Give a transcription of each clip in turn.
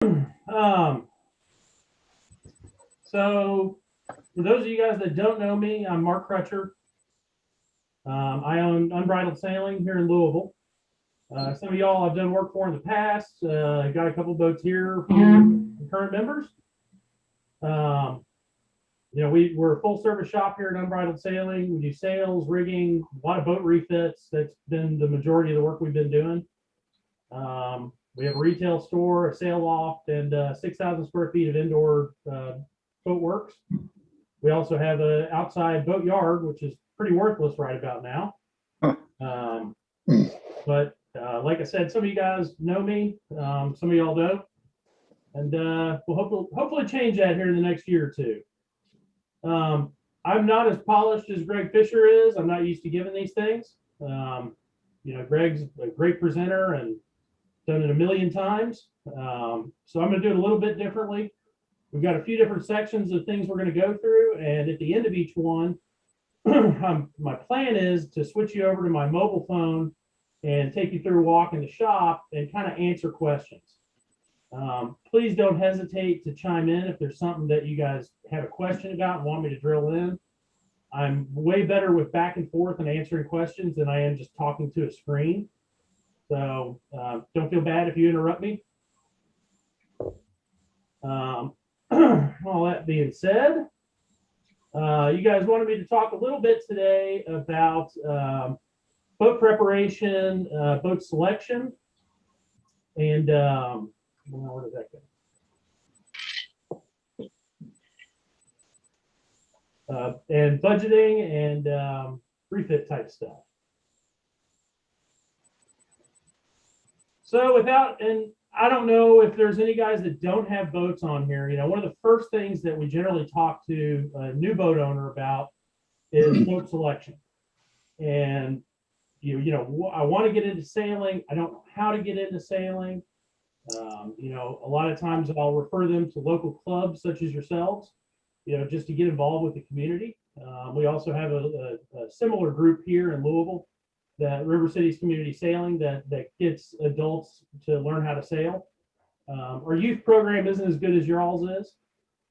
Um, so for those of you guys that don't know me, I'm Marc Crutcher. I own Unbridled Sailing here in Louisville. Some of y'all I've done work for in the past. I got a couple boats here for current members. We're a full service shop here at Unbridled Sailing. We do sails, rigging, a lot of boat refits. That's been the majority of the work we've been doing. We have a retail store, a sail loft, and 6,000 square feet of indoor boatworks. We also have an outside boat yard, which is pretty worthless right about now. But like I said, some of you guys know me, some of y'all don't, and we'll hopefully change that here in the next year or two. I'm not as polished as Greg Fisher is. I'm not used to giving these things. Greg's a great presenter and done it a million times. So I'm going to do it a little bit differently. We've got a few different sections of things we're going to go through, and at the end of each one, my plan is to switch you over to my mobile phone and take you through a walk in the shop and kind of answer questions. Please don't hesitate to chime in if there's something that you guys have a question about and want me to drill in. I'm way better with back and forth and answering questions than I am just talking to a screen. So don't feel bad if you interrupt me. All that being said, you guys wanted me to talk a little bit today about boat preparation, boat selection, and where did that go? And budgeting and refit type stuff. So and I don't know if there's any guys that don't have boats on here. One of the first things that we generally talk to a new boat owner about is boat selection. And I want to get into sailing. I don't know how to get into sailing. A lot of times I'll refer them to local clubs such as yourselves, just to get involved with the community. We also have a similar group here in Louisville, that River Cities Community Sailing, that gets adults to learn how to sail. Our youth program isn't as good as your all's is,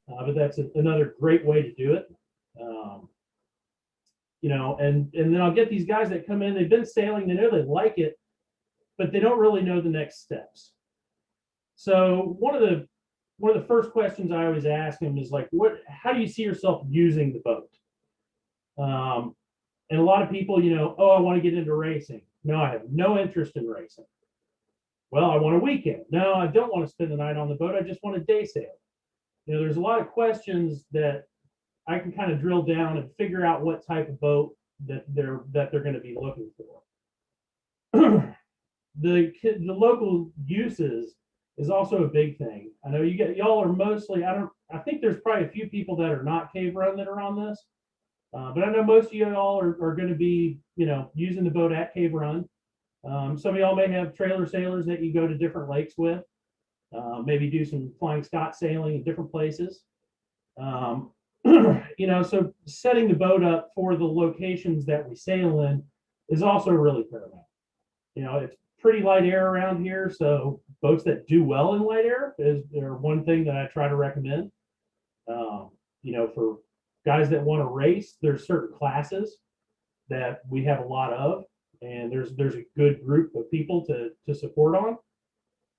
but that's another great way to do it. And then I'll get these guys that come in, they've been sailing, they know they like it, but they don't really know the next steps. So one of the first questions I always ask them is like, how do you see yourself using the boat? And a lot of people, I want to get into racing. No, I have no interest in racing. Well, I want a weekend. No, I don't want to spend the night on the boat. I just want a day sail. There's a lot of questions that I can kind of drill down and figure out what type of boat that they're going to be looking for. The local uses is also a big thing. I know y'all are mostly, I think there's probably a few people that are not Cave Run that are on this. But I know most of y'all are going to be, using the boat at Cave Run. Some of y'all may have trailer sailors that you go to different lakes with, maybe do some flying Scot sailing in different places. So setting the boat up for the locations that we sail in is also really paramount. It's pretty light air around here, so boats that do well in light air are one thing that I try to recommend. For guys that want to race, there's certain classes that we have a lot of, and there's a good group of people to support on.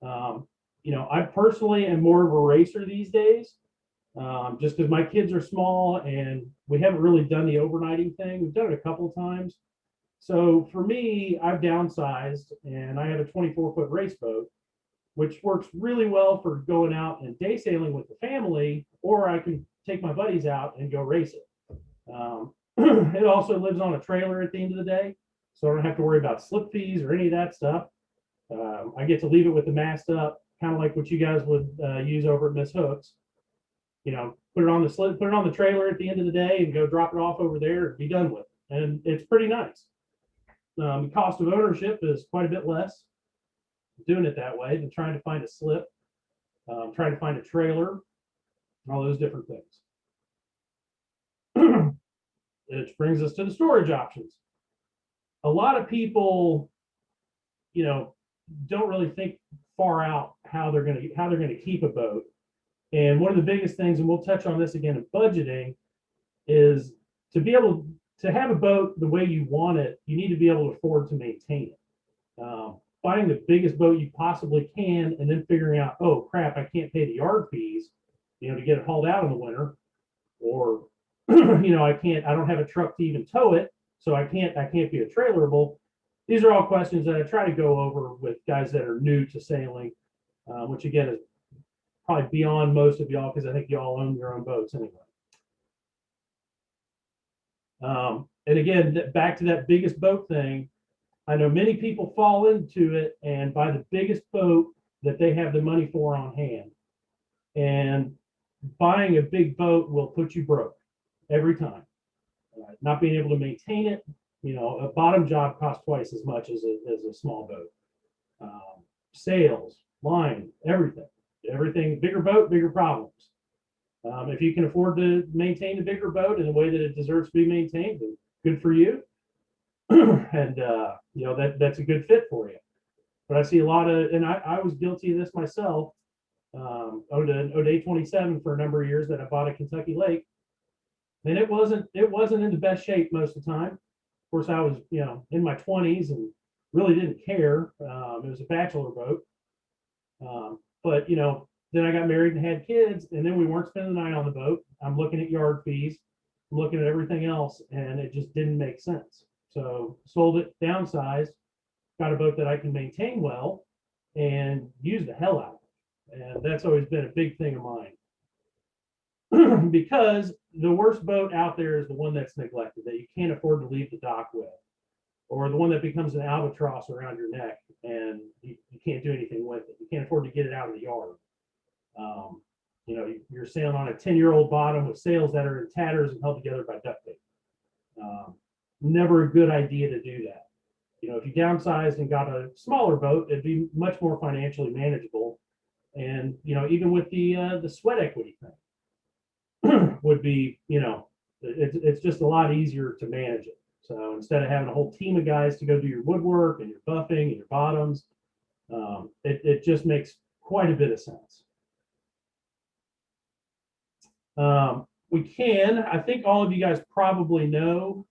I personally am more of a racer these days, just because my kids are small and we haven't really done the overnighting thing. We've done it a couple of times. So for me, I've downsized and I have a 24-foot race boat, which works really well for going out and day sailing with the family, or I can take my buddies out and go race it. It also lives on a trailer at the end of the day, so I don't have to worry about slip fees or any of that stuff. I get to leave it with the mast up, kind of like what you guys would use over at Miss Hooks. Put it on the trailer at the end of the day and go drop it off over there and be done with it. And it's pretty nice. The cost of ownership is quite a bit less doing it that way than trying to find a slip, trying to find a trailer, all those different things. Which brings us to the storage options. A lot of people, don't really think far out how they're going to keep a boat. And one of the biggest things, and we'll touch on this again in budgeting, is to be able to have a boat the way you want it, you need to be able to afford to maintain it. Finding the biggest boat you possibly can, and then figuring out, oh crap, I can't pay the yard fees, to get it hauled out in the winter, or I don't have a truck to even tow it, so I can't be a trailerable. These are all questions that I try to go over with guys that are new to sailing, which again is probably beyond most of y'all, because I think y'all own your own boats anyway. And again, back to that biggest boat thing, I know many people fall into it and buy the biggest boat that they have the money for on hand. And buying a big boat will put you broke every time. Not being able to maintain it, a bottom job costs twice as much as a small boat. Sails, line, everything, bigger boat, bigger problems. If you can afford to maintain a bigger boat in a way that it deserves to be maintained, then good for you. And that's a good fit for you. But I see a lot of, and I was guilty of this myself. Owned an 27 for a number of years that I bought at Kentucky Lake, and it wasn't in the best shape most of the time. Of course, I was in my 20s and really didn't care. It was a bachelor boat, but then I got married and had kids, and then we weren't spending the night on the boat. I'm looking at yard fees, I'm looking at everything else, and it just didn't make sense. So sold it, downsized, got a boat that I can maintain well and use the hell out of it. And that's always been a big thing of mine. Because the worst boat out there is the one that's neglected, that you can't afford to leave the dock with, or the one that becomes an albatross around your neck and you can't do anything with it. You can't afford to get it out of the yard. You're sailing on a 10-year-old bottom with sails that are in tatters and held together by duct tape. Never a good idea to do that. If you downsized and got a smaller boat, it'd be much more financially manageable. And even with the sweat equity thing, would be it's just a lot easier to manage it. So instead of having a whole team of guys to go do your woodwork and your buffing and your bottoms, it just makes quite a bit of sense. I think all of you guys probably know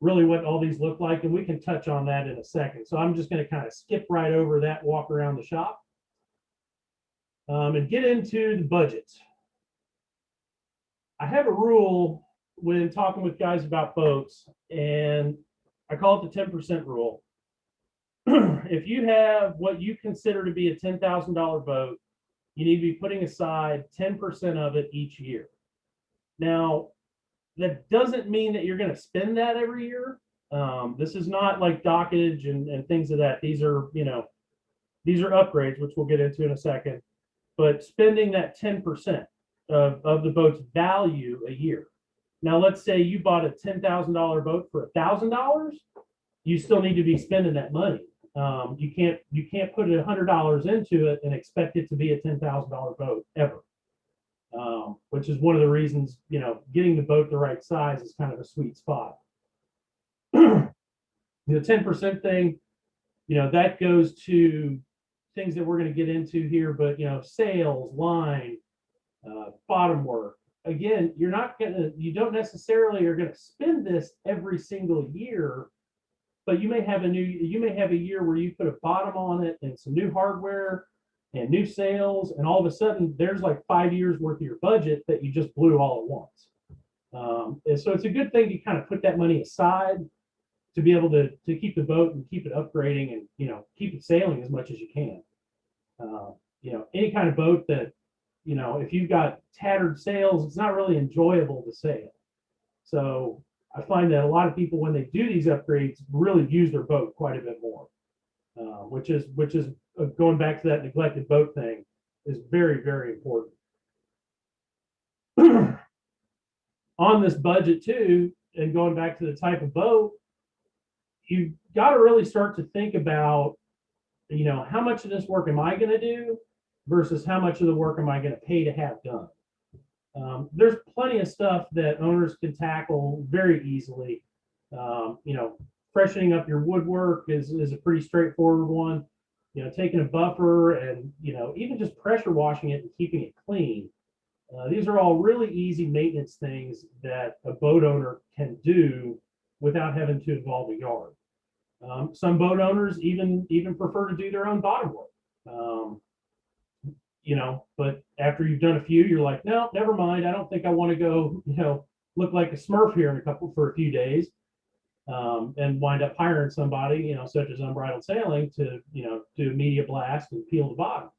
really what all these look like, and we can touch on that in a second. So I'm just going to kind of skip right over that, walk around the shop, and get into the budgets. I have a rule when talking with guys about boats, and I call it the 10% rule. If you have what you consider to be a $10,000 boat, you need to be putting aside 10% of it each year. Now, that doesn't mean that you're going to spend that every year. This is not like dockage and things of that. These are upgrades, which we'll get into in a second. But spending that 10% of the boat's value a year. Now, let's say you bought a $10,000 boat for $1,000. You still need to be spending that money. You can't put $100 into it and expect it to be a $10,000 boat ever. Which is one of the reasons, getting the boat the right size is kind of a sweet spot. The 10% thing, that goes to things that we're going to get into here, but, sails, line, bottom work. Again, you don't necessarily are going to spend this every single year, but you may have a year where you put a bottom on it and some new hardware and new sails, and all of a sudden there's like 5 years worth of your budget that you just blew all at once. And so it's a good thing to kind of put that money aside to be able to keep the boat and keep it upgrading and keep it sailing as much as you can. Any kind of boat that if you've got tattered sails, it's not really enjoyable to sail. So I find that a lot of people, when they do these upgrades, really use their boat quite a bit more, which is going back to that neglected boat thing, is very, very important. On this budget too, and going back to the type of boat, you've got to really start to think about, how much of this work am I going to do versus how much of the work am I going to pay to have done. There's plenty of stuff that owners can tackle very easily. freshening up your woodwork is a pretty straightforward one. Taking a buffer and, even just pressure washing it and keeping it clean. These are all really easy maintenance things that a boat owner can do without having to involve a yard. Some boat owners even prefer to do their own bottom work. But after you've done a few, you're like, no, never mind. I don't think I want to go, look like a Smurf here for a few days, and wind up hiring somebody, such as Unbridled Sailing to, do a media blast and peel the bottom.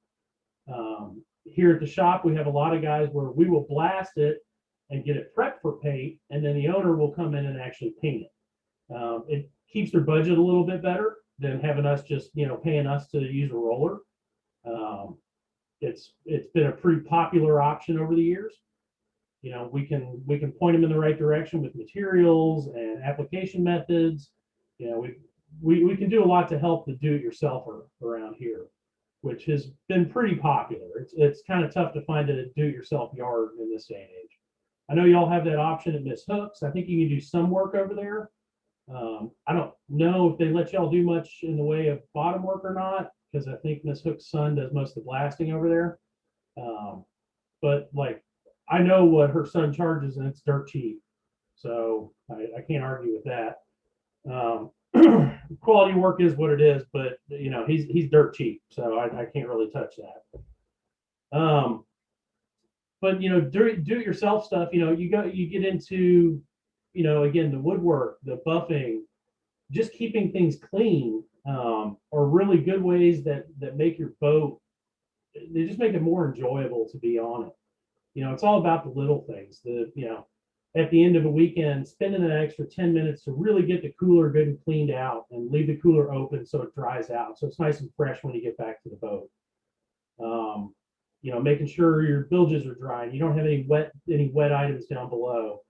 Here at the shop, we have a lot of guys where we will blast it and get it prepped for paint, and then the owner will come in and actually paint it. It keeps their budget a little bit better than having us just, paying us to use a roller. It's been a pretty popular option over the years. We can point them in the right direction with materials and application methods. We can do a lot to help the do-it-yourselfer around here, which has been pretty popular. It's kind of tough to find a do-it-yourself yard in this day and age. I know y'all have that option at Miss Hooks. I think you can do some work over there. I don't know if they let y'all do much in the way of bottom work or not, because I think Miss Hook's son does most of the blasting over there. But like, I know what her son charges, and it's dirt cheap, so I can't argue with that. Quality work is what it is, but he's dirt cheap, so I can't really touch that. But do it yourself stuff. You get into again, the woodwork, the buffing, just keeping things clean, are really good ways that make your boat. They just make it more enjoyable to be on it. It's all about the little things. At the end of a weekend, spending an extra 10 minutes to really get the cooler good and cleaned out and leave the cooler open so it dries out, so it's nice and fresh when you get back to the boat. Making sure your bilges are dry and you don't have any wet items down below.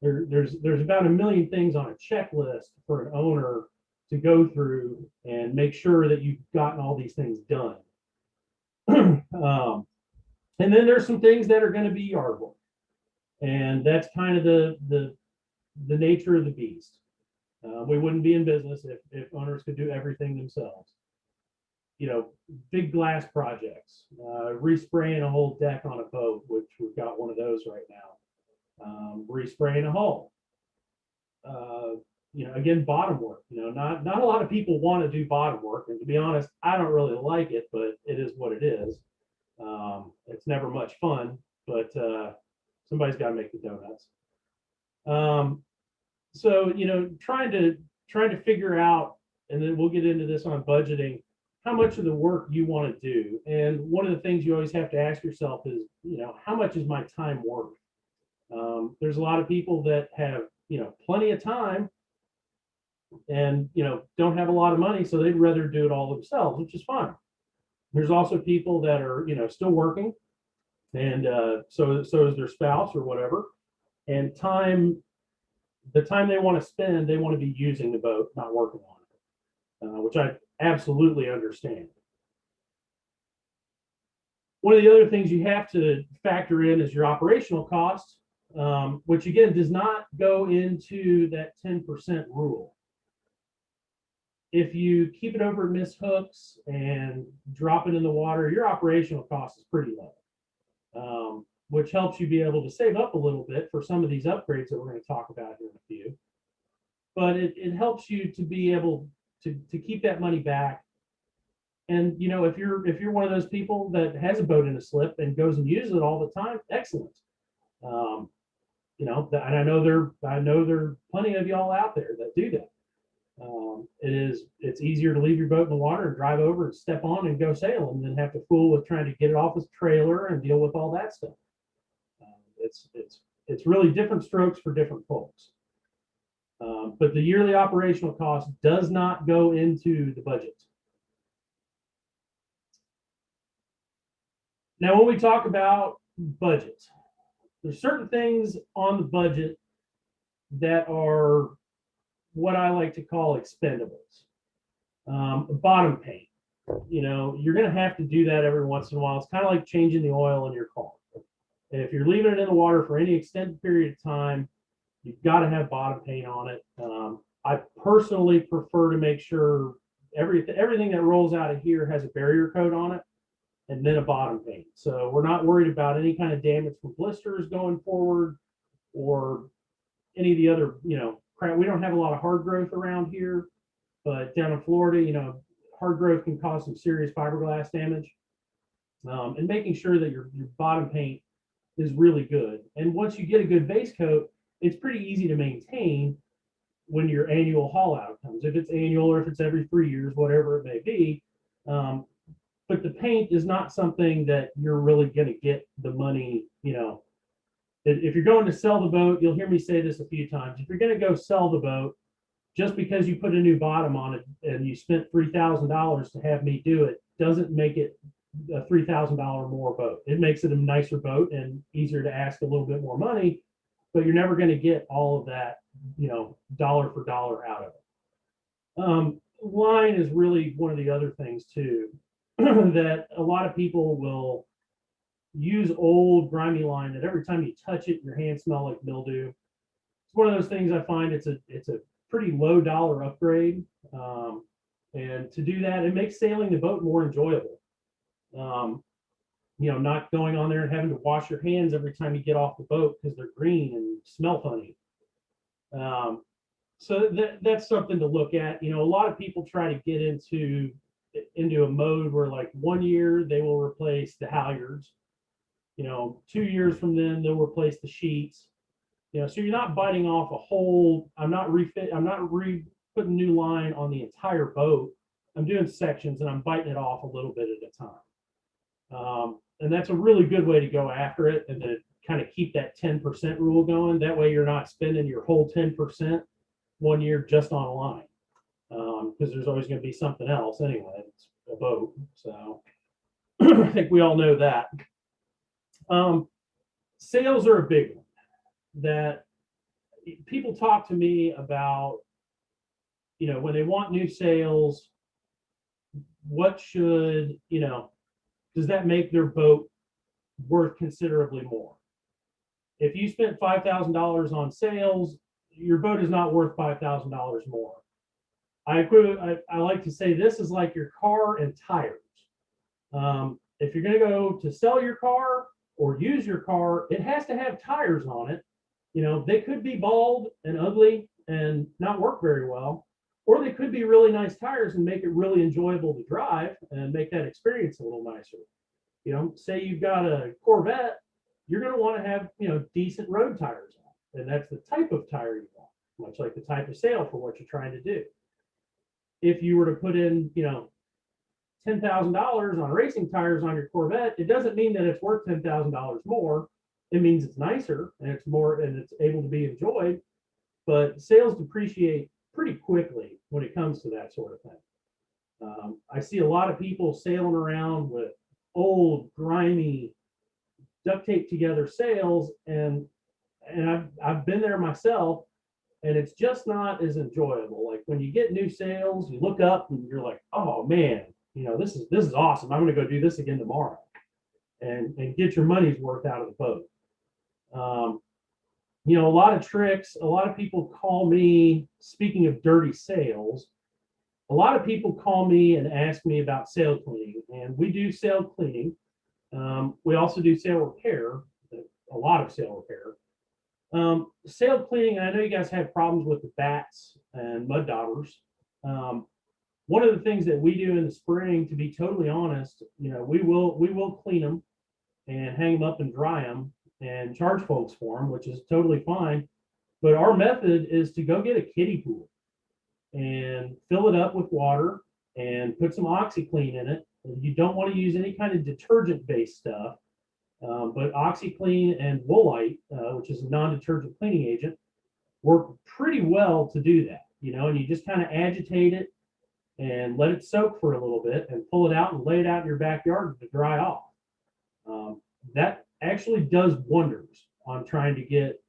There's about a million things on a checklist for an owner to go through and make sure that you've gotten all these things done. And then there's some things that are going to be yard work, and that's kind of the nature of the beast. We wouldn't be in business if owners could do everything themselves. Big glass projects, respraying a whole deck on a boat, which we've got one of those right now. Respraying a hull. Again, bottom work. Not a lot of people want to do bottom work, and to be honest, I don't really like it, but it is what it is. It's never much fun, but somebody's got to make the donuts. So trying to figure out, and then we'll get into this on budgeting, how much of the work you want to do. And one of the things you always have to ask yourself is, how much is my time worth? There's a lot of people that have plenty of time and don't have a lot of money, so they'd rather do it all themselves, which is fine. There's also people that are still working, and so is their spouse or whatever, and the time they want to spend, they want to be using the boat, not working on it, which I absolutely understand. One of the other things you have to factor in is your operational costs, which again does not go into that 10% rule. If you keep it over at Miss Hooks and drop it in the water, your operational cost is pretty low, which helps you be able to save up a little bit for some of these upgrades that we're going to talk about here in a few. But it helps you to be able to keep that money back. And if you're one of those people that has a boat in a slip and goes and uses it all the time, excellent. And I know there are plenty of y'all out there that do that. It's easier to leave your boat in the water and drive over and step on and go sailing than have to fool with trying to get it off its trailer and deal with all that stuff. It's really different strokes for different folks. But the yearly operational cost does not go into the budget. Now, when we talk about budget, there's certain things on the budget that are what I like to call expendables. Bottom paint. You're going to have to do that every once in a while. It's kind of like changing the oil in your car. If you're leaving it in the water for any extended period of time, you've got to have bottom paint on it. I personally prefer to make sure everything that rolls out of here has a barrier coat on it and then a bottom paint. So we're not worried about any kind of damage from blisters going forward or any of the other, crap. We don't have a lot of hard growth around here, but down in Florida, hard growth can cause some serious fiberglass damage. And making sure that your bottom paint is really good. And once you get a good base coat, it's pretty easy to maintain when your annual haul out comes. If it's annual or if it's every 3 years, whatever it may be. But the paint is not something that you're really going to get the money, if you're going to sell the boat, you'll hear me say this a few times. If you're going to go sell the boat, just because you put a new bottom on it and you spent $3,000 to have me do it, doesn't make it a $3,000 more boat. It makes it a nicer boat and easier to ask a little bit more money, but you're never going to get all of that, dollar for dollar out of it. Line is really one of the other things too, that a lot of people will use old grimy line that every time you touch it, your hands smell like mildew. It's one of those things I find it's a pretty low dollar upgrade. And to do that, it makes sailing the boat more enjoyable. Not going on there and having to wash your hands every time you get off the boat because they're green and smell funny. So that's something to look at. A lot of people try to get into a mode where like 1 year they will replace the halyards. 2 years from then they'll replace the sheets. So you're not biting off a whole. I'm not putting new line on the entire boat. I'm doing sections and I'm biting it off a little bit at a time. And that's a really good way to go after it and to kind of keep that 10% rule going. That way you're not spending your whole 10% 1 year just on a line. Because there's always going to be something else anyway. It's a boat. So I think we all know that. Sails are a big one that people talk to me about, when they want new sails, what should, does that make their boat worth considerably more? If you spent $5,000 on sails, your boat is not worth $5,000 more. I like to say this is like your car and tires. If you're going to go to sell your car or use your car, it has to have tires on it. They could be bald and ugly and not work very well, or they could be really nice tires and make it really enjoyable to drive and make that experience a little nicer. Say you've got a Corvette, you're going to want to have, decent road tires on, and that's the type of tire you want, much like the type of sail for what you're trying to do. If you were to put in, $10,000 on racing tires on your Corvette, it doesn't mean that it's worth $10,000 more. It means it's nicer and it's more and it's able to be enjoyed. But sails depreciate pretty quickly when it comes to that sort of thing. I see a lot of people sailing around with old, grimy, duct tape together sails, and I've been there myself, and it's just not as enjoyable. Like when you get new sails, you look up and you're like, oh man, this is awesome. I'm going to go do this again tomorrow, and get your money's worth out of the boat. A lot of tricks. A lot of people call me. Speaking of dirty sails, a lot of people call me and ask me about sail cleaning, and we do sail cleaning. We also do sail repair. A lot of sail repair. Sail cleaning. I know you guys have problems with the bats and mud daubers. One of the things that we do in the spring, to be totally honest, we will clean them and hang them up and dry them and charge folks for them, which is totally fine. But our method is to go get a kiddie pool and fill it up with water and put some OxyClean in it. You don't want to use any kind of detergent-based stuff, but OxyClean and Woolite, which is a non-detergent cleaning agent, work pretty well to do that. And you just kind of agitate it and let it soak for a little bit and pull it out and lay it out in your backyard to dry off. That actually does wonders on trying to get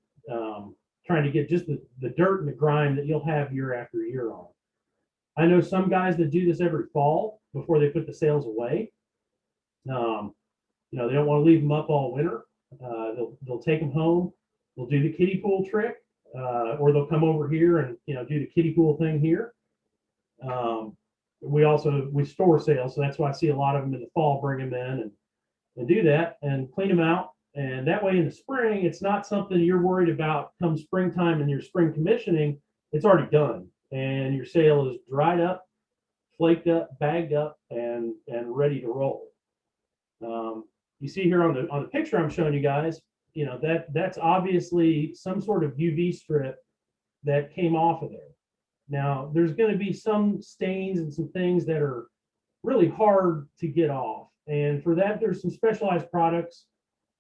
just the dirt and the grime that you'll have year after year on. I know some guys that do this every fall before they put the sails away. They don't want to leave them up all winter. They'll take them home. They'll do the kiddie pool trick. or they'll come over here and do the kiddie pool thing here. We store sails, so that's why I see a lot of them in the fall. Bring them in and do that and clean them out. And that way in the spring, it's not something you're worried about come springtime and your spring commissioning. It's already done, and your sail is dried up, flaked up, bagged up, and ready to roll. You see here on the picture I'm showing you guys, that's obviously some sort of UV strip that came off of there. Now, there's going to be some stains and some things that are really hard to get off. And for that, there's some specialized products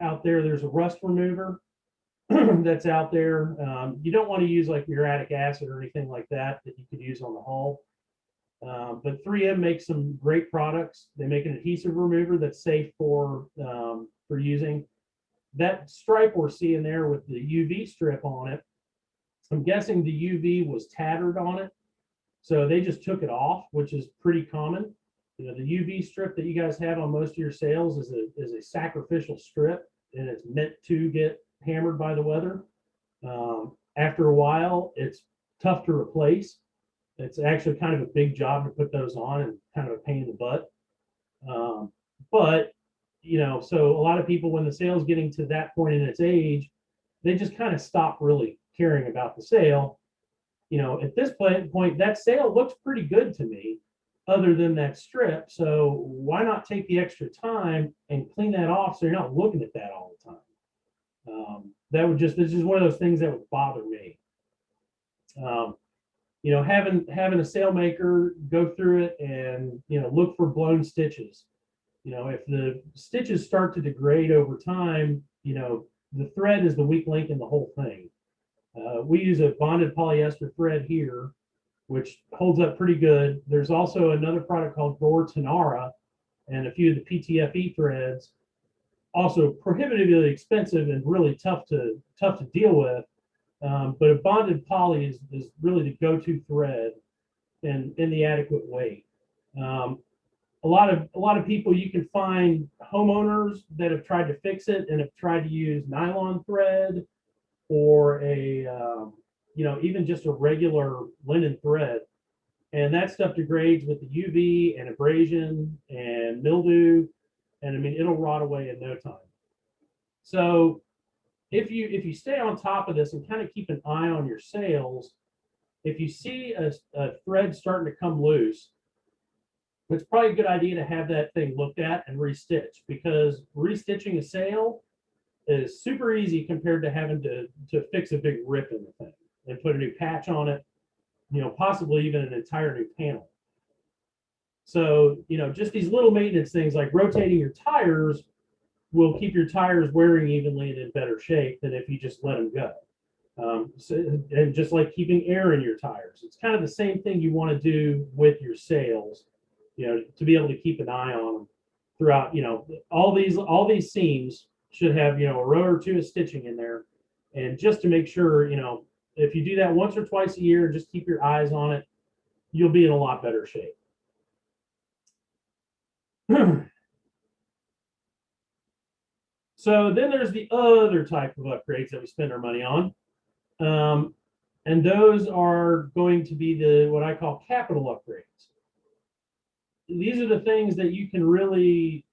out there. There's a rust remover that's out there. You don't want to use like muriatic acid or anything like that you could use on the hull. But 3M makes some great products. They make an adhesive remover that's safe for using. That stripe we're seeing there with the UV strip on it, I'm guessing the UV was tattered on it. So they just took it off, which is pretty common. The UV strip that you guys have on most of your sails is a sacrificial strip, and it's meant to get hammered by the weather. After a while, it's tough to replace. It's actually kind of a big job to put those on and kind of a pain in the butt. But, so a lot of people, when the sail's getting to that point in its age, they just kind of stop really caring about the sail. At this point, that sail looks pretty good to me, other than that strip. So why not take the extra time and clean that off so you're not looking at that all the time? This is one of those things that would bother me. Having a sailmaker go through it and look for blown stitches. If the stitches start to degrade over time, the thread is the weak link in the whole thing. We use a bonded polyester thread here, which holds up pretty good. There's also another product called Gore Tenara and a few of the PTFE threads, also prohibitively expensive and really tough to deal with. But a bonded poly is really the go-to thread and in the adequate weight. A lot of people, you can find homeowners that have tried to fix it and have tried to use nylon thread or even just a regular linen thread, and that stuff degrades with the UV and abrasion and mildew, and it'll rot away in no time. So if you stay on top of this and kind of keep an eye on your sails, if you see a thread starting to come loose, it's probably a good idea to have that thing looked at and restitch, because restitching a sail is super easy compared to having to fix a big rip in the thing and put a new patch on it, possibly even an entire new panel. So, just these little maintenance things like rotating your tires will keep your tires wearing evenly and in better shape than if you just let them go. And just like keeping air in your tires, it's kind of the same thing you want to do with your sails, to be able to keep an eye on them throughout. All these seams should have a row or two of stitching in there, and just to make sure, if you do that once or twice a year, just keep your eyes on it, you'll be in a lot better shape. So then there's the other type of upgrades that we spend our money on, and those are going to be what I call capital upgrades. These are the things that you can really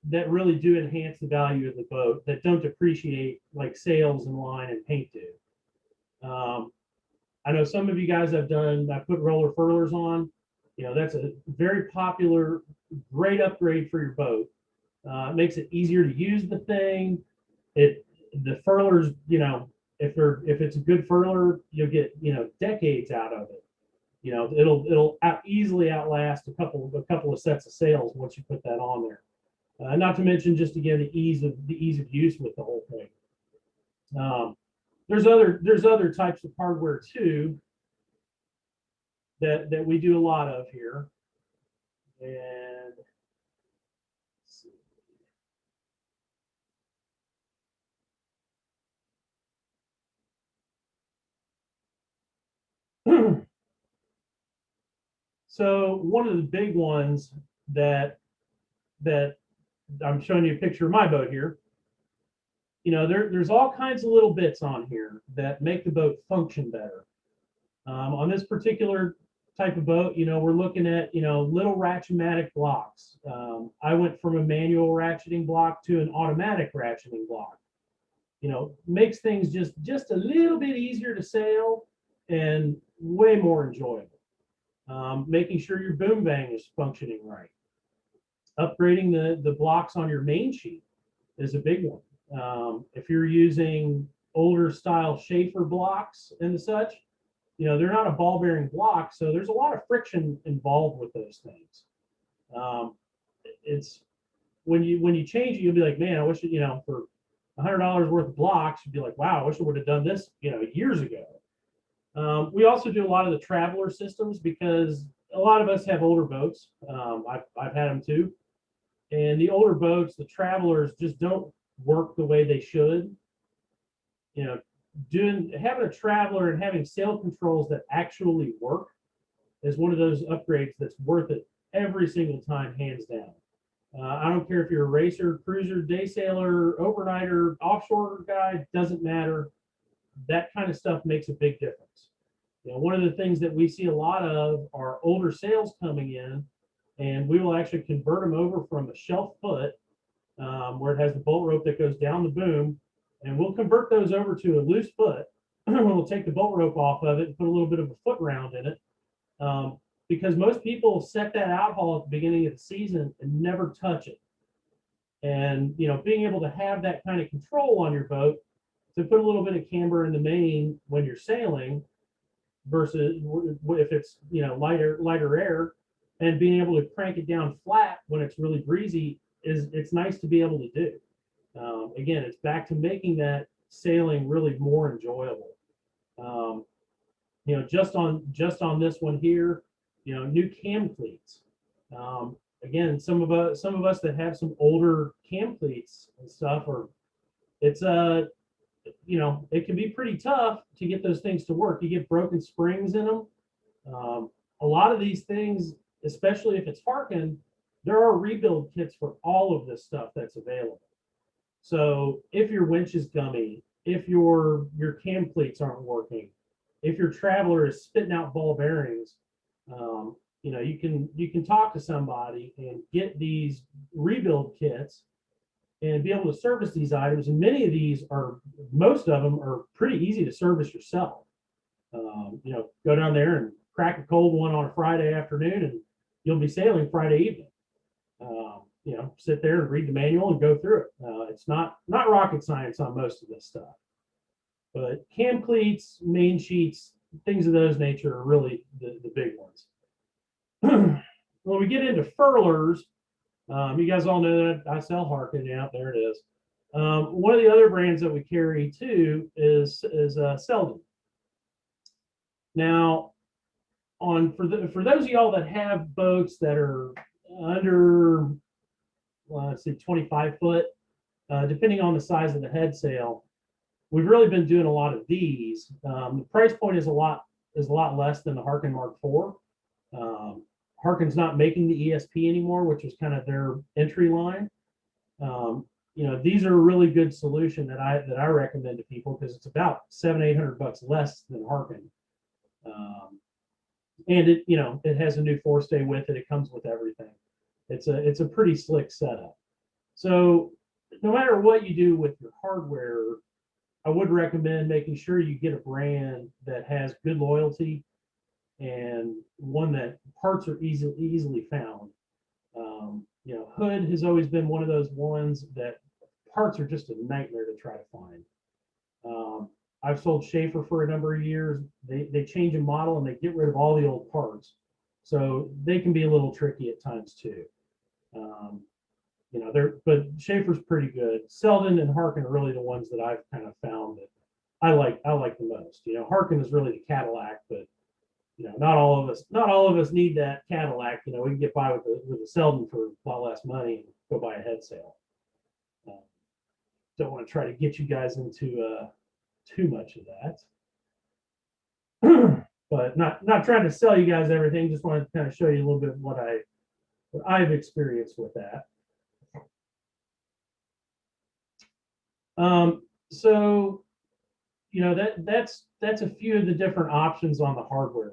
do enhance the value of the boat, that don't depreciate like sails and line and paint do. I know some of you guys I put roller furlers on. That's a very popular, great upgrade for your boat. It makes it easier to use the thing. The furlers, if it's a good furler, you'll get decades out of it. It'll easily outlast a couple of sets of sails once you put that on there. Not to mention, just again, the ease of use with the whole thing. There's other types of hardware too that we do a lot of here, and let's see. So one of the big ones that I'm showing you a picture of my boat here there's all kinds of little bits on here that make the boat function better. On this particular type of boat, we're looking at, little ratchematic blocks. I went from a manual ratcheting block to an automatic ratcheting block. Makes things just a little bit easier to sail and way more enjoyable. Making sure your boom bang is functioning right. Upgrading the blocks on your main sheet is a big one. If you're using older style Schaefer blocks and such, they're not a ball bearing block, so there's a lot of friction involved with those things. It's when you change it, you'll be like, man, I wish for $100 worth of blocks, you'd be like, wow, I wish I would have done this, years ago. We also do a lot of the traveler systems because a lot of us have older boats. I've had them too. And the older boats, the travelers just don't work the way they should. Having a traveler and having sail controls that actually work is one of those upgrades that's worth it every single time, hands down. I don't care if you're a racer, cruiser, day sailor, overnighter, offshore guy, doesn't matter. That kind of stuff makes a big difference. One of the things that we see a lot of are older sails coming in, and we will actually convert them over from a shelf foot, where it has the bolt rope that goes down the boom, and we'll convert those over to a loose foot. We'll take the bolt rope off of it and put a little bit of a foot round in it, because most people set that outhaul at the beginning of the season and never touch it. And being able to have that kind of control on your boat to put a little bit of camber in the main when you're sailing versus if it's lighter air, and being able to crank it down flat when it's really breezy it's nice to be able to do. Again, it's back to making that sailing really more enjoyable. Just on this one here, new cam cleats. Again, some of us that have some older cam cleats and stuff, it can be pretty tough to get those things to work. You get broken springs in them. A lot of these things, especially if it's Harken, there are rebuild kits for all of this stuff that's available. So if your winch is gummy, if your cam cleats aren't working, if your traveler is spitting out ball bearings, you can talk to somebody and get these rebuild kits and be able to service these items. And most of them are pretty easy to service yourself. Go down there and crack a cold one on a Friday afternoon, and you'll be sailing Friday evening. Sit there and read the manual and go through it. It's not rocket science on most of this stuff. But cam cleats, main sheets, things of those nature are really the big ones. When we get into furlers, you guys all know that I sell Harken. Yeah, there it is. One of the other brands that we carry too is Selden. Now, for those of y'all that have boats that are under, let's see, 25 foot, depending on the size of the head sail, we've really been doing a lot of these. The price point is a lot less than the Harken Mark IV. Harken's not making the ESP anymore, which is kind of their entry line. These are a really good solution that I recommend to people because it's about $700-800 less than Harken. And it has a new forestay with it. It comes with everything. It's a pretty slick setup. So no matter what you do with your hardware, I would recommend making sure you get a brand that has good loyalty and one that parts are easily found. Hood has always been one of those ones that parts are just a nightmare to try to find. I've sold Schaefer for a number of years. They change a model and they get rid of all the old parts, so they can be a little tricky at times too. But Schaefer's pretty good. Selden and Harken are really the ones that I've kind of found that I like the most. Harken is really the Cadillac, but not all of us need that Cadillac. We can get by with a Selden for a lot less money and go buy a head sail. Don't want to try to get you guys into too much of that, but not trying to sell you guys everything. Just wanted to kind of show you a little bit of what I've experienced with that. So, that's a few of the different options on the hardware,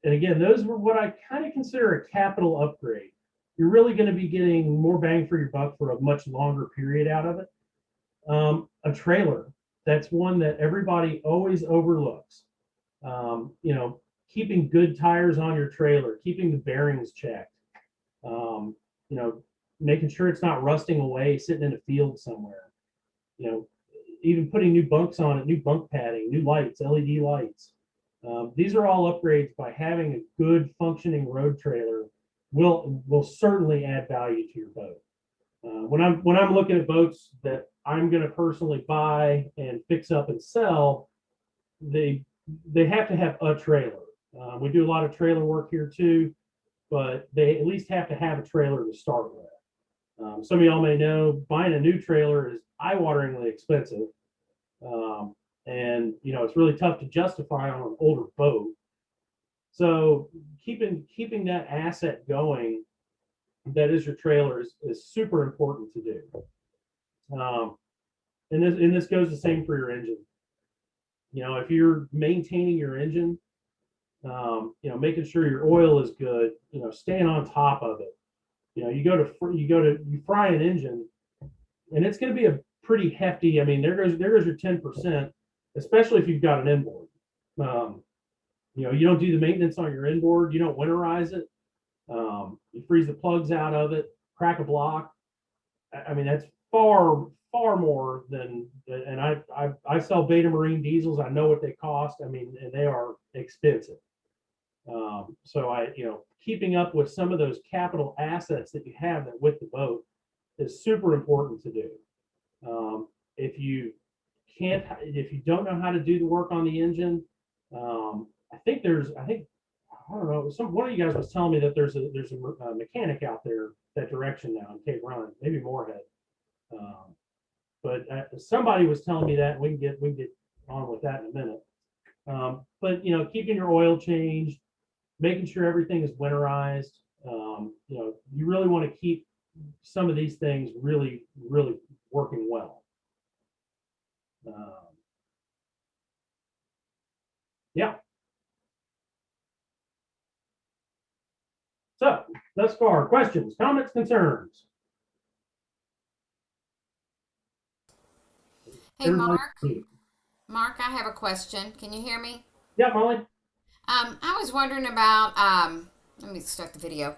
and again, those were what I kind of consider a capital upgrade. You're really going to be getting more bang for your buck for a much longer period out of it. A trailer, that's one that everybody always overlooks. Keeping good tires on your trailer, keeping the bearings checked, um, you know, making sure it's not rusting away, sitting in a field somewhere. You know, even putting new bunks on it, new bunk padding, new lights, LED lights. These are all upgrades by having a good functioning road trailer will certainly add value to your boat. When I'm looking at boats that I'm going to personally buy and fix up and sell, they they have to have a trailer. We do a lot of trailer work here too, but they at least have to have a trailer to start with. Some of y'all may know buying a new trailer is eye-wateringly expensive, and it's really tough to justify on an older boat. So keeping that asset going, that is your trailer, is super important to do. And this goes the same for your engine. If you're maintaining your engine, making sure your oil is good, staying on top of it. You fry an engine, and it's going to be a pretty hefty. I mean, there goes your 10%, especially if you've got an inboard. You don't do the maintenance on your inboard. You don't winterize it. You freeze the plugs out of it, crack a block. I mean, that's far more than. And I sell Beta Marine diesels. I know what they cost. I mean, and they are expensive. So keeping up with some of those capital assets that you have that with the boat is super important to do. If you don't know how to do the work on the engine, I don't know. One of you guys was telling me that there's a mechanic out there that direction now in Cape Run, maybe Moorhead. But somebody was telling me that. We can get on with that in a minute. But keeping your oil changed, making sure everything is winterized. You really want to keep some of these things really, really working well. Yeah. So thus far, questions, comments, concerns. Hey, Mark. Mark, I have a question. Can you hear me? Yeah, Molly. I was wondering about, let me start the video.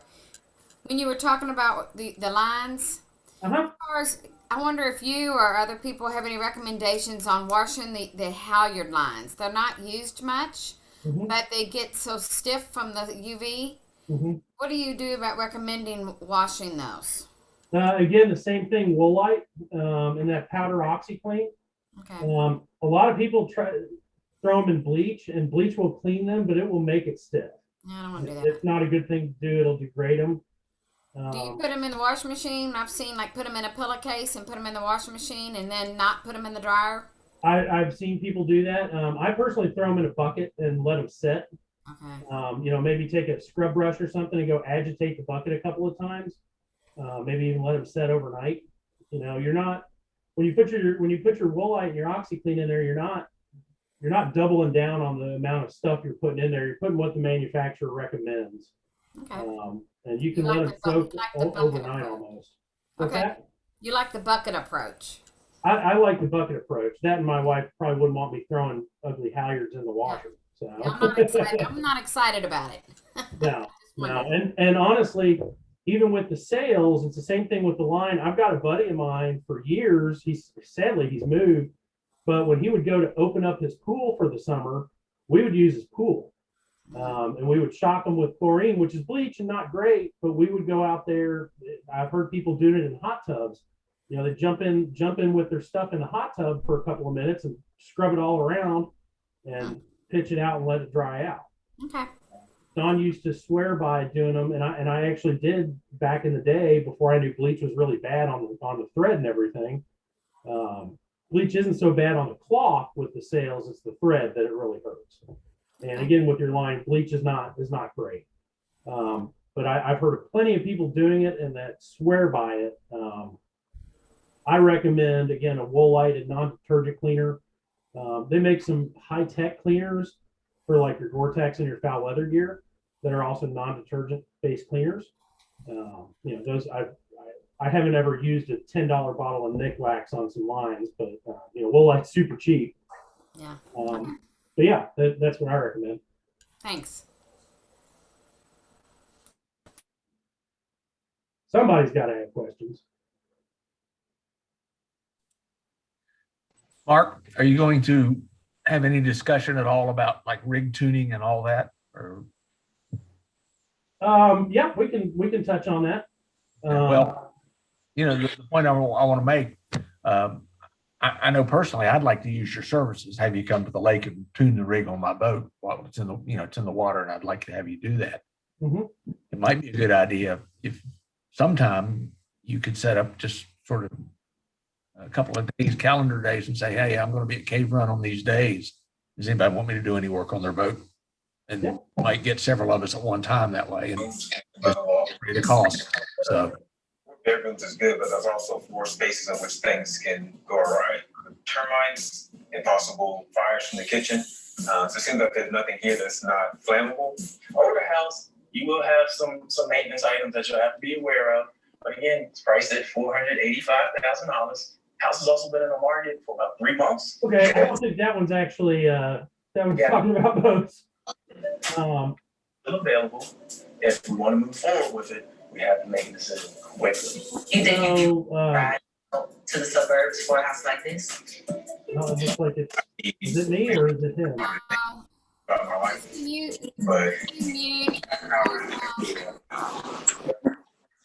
When you were talking about the lines, Uh-huh. as far as, I wonder if you or other people have any recommendations on washing the halyard lines. They're not used much, Mm-hmm. but they get so stiff from the UV. Mm-hmm. What do you do about recommending washing those? Again, the same thing, woolite, and that powder OxyClean. Okay. A lot of people throw them in bleach, and bleach will clean them, but it will make it stiff. I don't want to do that. It's not a good thing to do. It'll degrade them. Do you Um, put them in the washing machine? I've seen like put them in a pillowcase and put them in the washing machine and then not put them in the dryer. I've seen people do that. I personally throw them in a bucket and let them set. Okay. Maybe take a scrub brush or something and go agitate the bucket a couple of times. Maybe even let them set overnight. You're not when you put your woolite and your OxyClean in there, you're not doubling down on the amount of stuff you're putting in there. You're putting what the manufacturer recommends. Okay. And you You can let like them you soak like the bucket overnight approach. almost. What's Okay. that? You like the bucket approach. I like the bucket approach. That and my wife probably wouldn't want me throwing ugly halyards in the Yeah. washer. So Yeah, I'm not excited. I'm not excited about it. no, Just no, wondering. and honestly, even with the sails, it's the same thing with the line. I've got a buddy of mine for years. He's moved, but when he would go to open up his pool for the summer, we would use his pool. And we would shock them with chlorine, which is bleach and not great, but we would go out there. I've heard people doing it in hot tubs. They jump in with their stuff in the hot tub for a couple of minutes and scrub it all around and pitch it out and let it dry out. Okay. Don used to swear by doing them, and I actually did back in the day before I knew bleach was really bad on the thread and everything. Bleach isn't so bad on the cloth with the sails; it's the thread that it really hurts. And again, with your line, bleach is not great. But I've heard of plenty of people doing it and that swear by it. I recommend, again, a Woolite and non-detergent cleaner. They make some high-tech cleaners for like your Gore-Tex and your foul weather gear that are also non-detergent based cleaners. Those I haven't ever used a $10 bottle of Nick Wax on some lines, but Woolite's super cheap. Yeah. But yeah, that's what I recommend. Thanks. Somebody's got to have questions. Mark, are you going to have any discussion at all about like rig tuning and all that? Or Yeah, we can touch on that. well, the point I want to make, I know personally, I'd like to use your services, have you come to the lake and tune the rig on my boat while it's in the, it's in the water, and I'd like to have you do that. Mm-hmm. It might be a good idea if sometime you could set up just sort of a couple of days, calendar days, and say, hey, I'm going to be at Cave Run on these days. Does anybody want me to do any work on their boat? And might get several of us at one time that way and pay the cost. So bedrooms is good, but there's also 4 spaces in which things can go awry. Termites, impossible fires from the kitchen. So it seems like there's nothing here that's not flammable. Over the house, you will have some maintenance items that you'll have to be aware of. But again, it's priced at $485,000. House has also been in the market for about 3 months. Okay, I don't think that one's actually that one's talking about boats. Still available. If we want to move forward with it, we have to make a decision quickly. You think you can ride to the suburbs for a house like this? No, it looks like it's. Is it me or is it him? My wife, Mute. but Mute.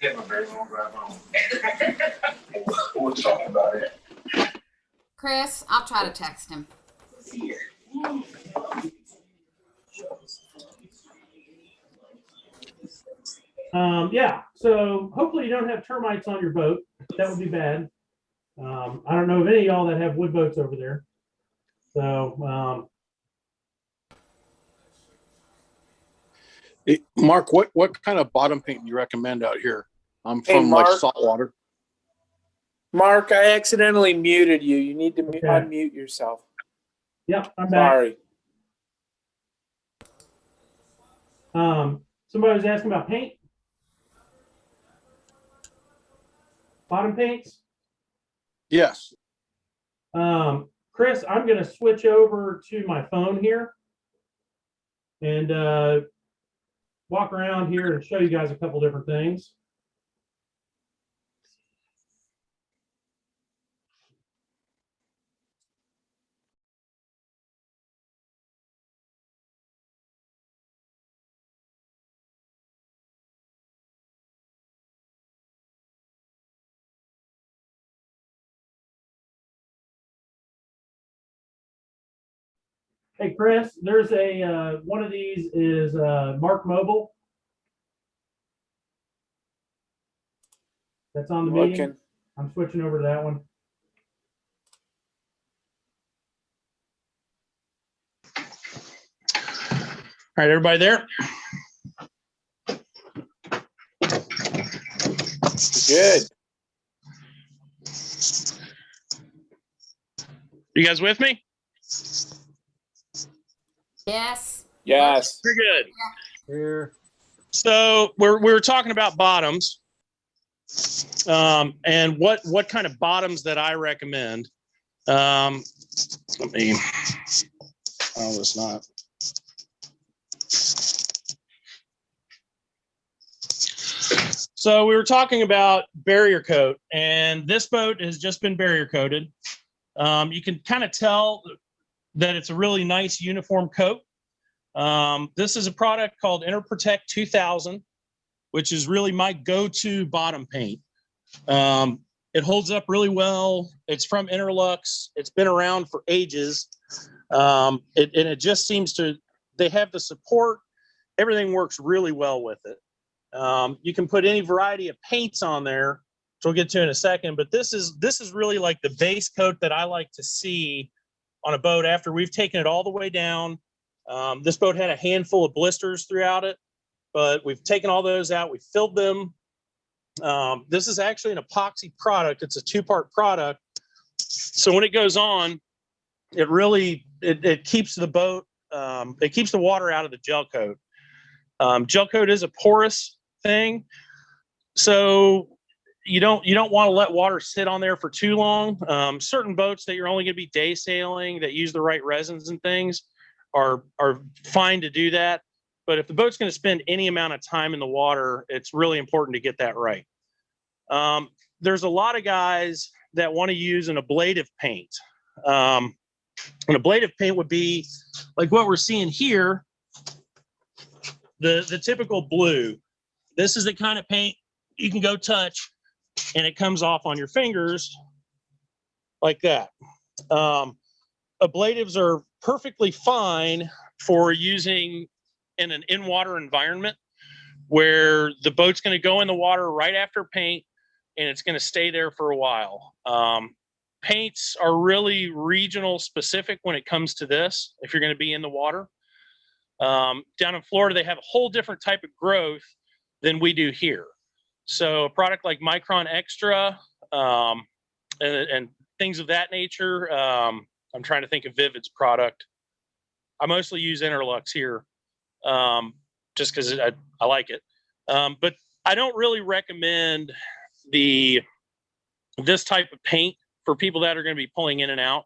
have a very long drive home. We'll talk about it. Chris, I'll try to text him. Yeah, so hopefully you don't have termites on your boat. That would be bad. I don't know of any of y'all that have wood boats over there. So, Mark, what kind of bottom paint do you recommend out here? I'm Hey, from like Mark. saltwater. Mark, I accidentally muted you. You need to Okay. unmute yourself. yeah, I'm back. Sorry. Somebody was asking about paint. Bottom paints. Yes. Chris, I'm going to switch over to my phone here and walk around here and show you guys a couple different things. Hey, Chris, there's a one of these is Mark Mobile. That's on the meeting. Looking. I'm switching over to that one. All right, everybody there? Good. You guys with me? Yes. Yes. We're good. Here. So we were talking about bottoms, and what kind of bottoms that I recommend. Let me. Oh, it's not. So we were talking about barrier coat, and this boat has just been barrier coated. You can kind of tell that it's a really nice uniform coat. This is a product called Interprotect 2000, which is really my go-to bottom paint. It holds up really well. It's from Interlux. It's been around for ages. It just seems to, they have the support. Everything works really well with it. You can put any variety of paints on there, which we'll get to in a second, but this is really like the base coat that I like to see on a boat after we've taken it all the way down. This boat had a handful of blisters throughout it, but we've taken all those out. We filled them This is actually an epoxy product. It's a 2-part product. So when it goes on, it really, it keeps the boat, it keeps the water out of the gel coat. Gel coat is a porous thing. So you don't want to let water sit on there for too long. Certain boats that you're only going to be day sailing that use the right resins and things are fine to do that. But if the boat's going to spend any amount of time in the water, it's really important to get that right. There's a lot of guys that want to use an ablative paint. An ablative paint would be like what we're seeing here, the typical blue. This is the kind of paint you can go touch and it comes off on your fingers like that. Ablatives are perfectly fine for using in an in-water environment where the boat's going to go in the water right after paint and it's going to stay there for a while. Paints are really regional specific when it comes to this, if you're going to be in the water. Down in Florida, they have a whole different type of growth than we do here. So a product like Micron Extra and things of that nature. I'm trying to think of Vivid's product. I mostly use Interlux here just because I like it. But I don't really recommend this type of paint for people that are going to be pulling in and out.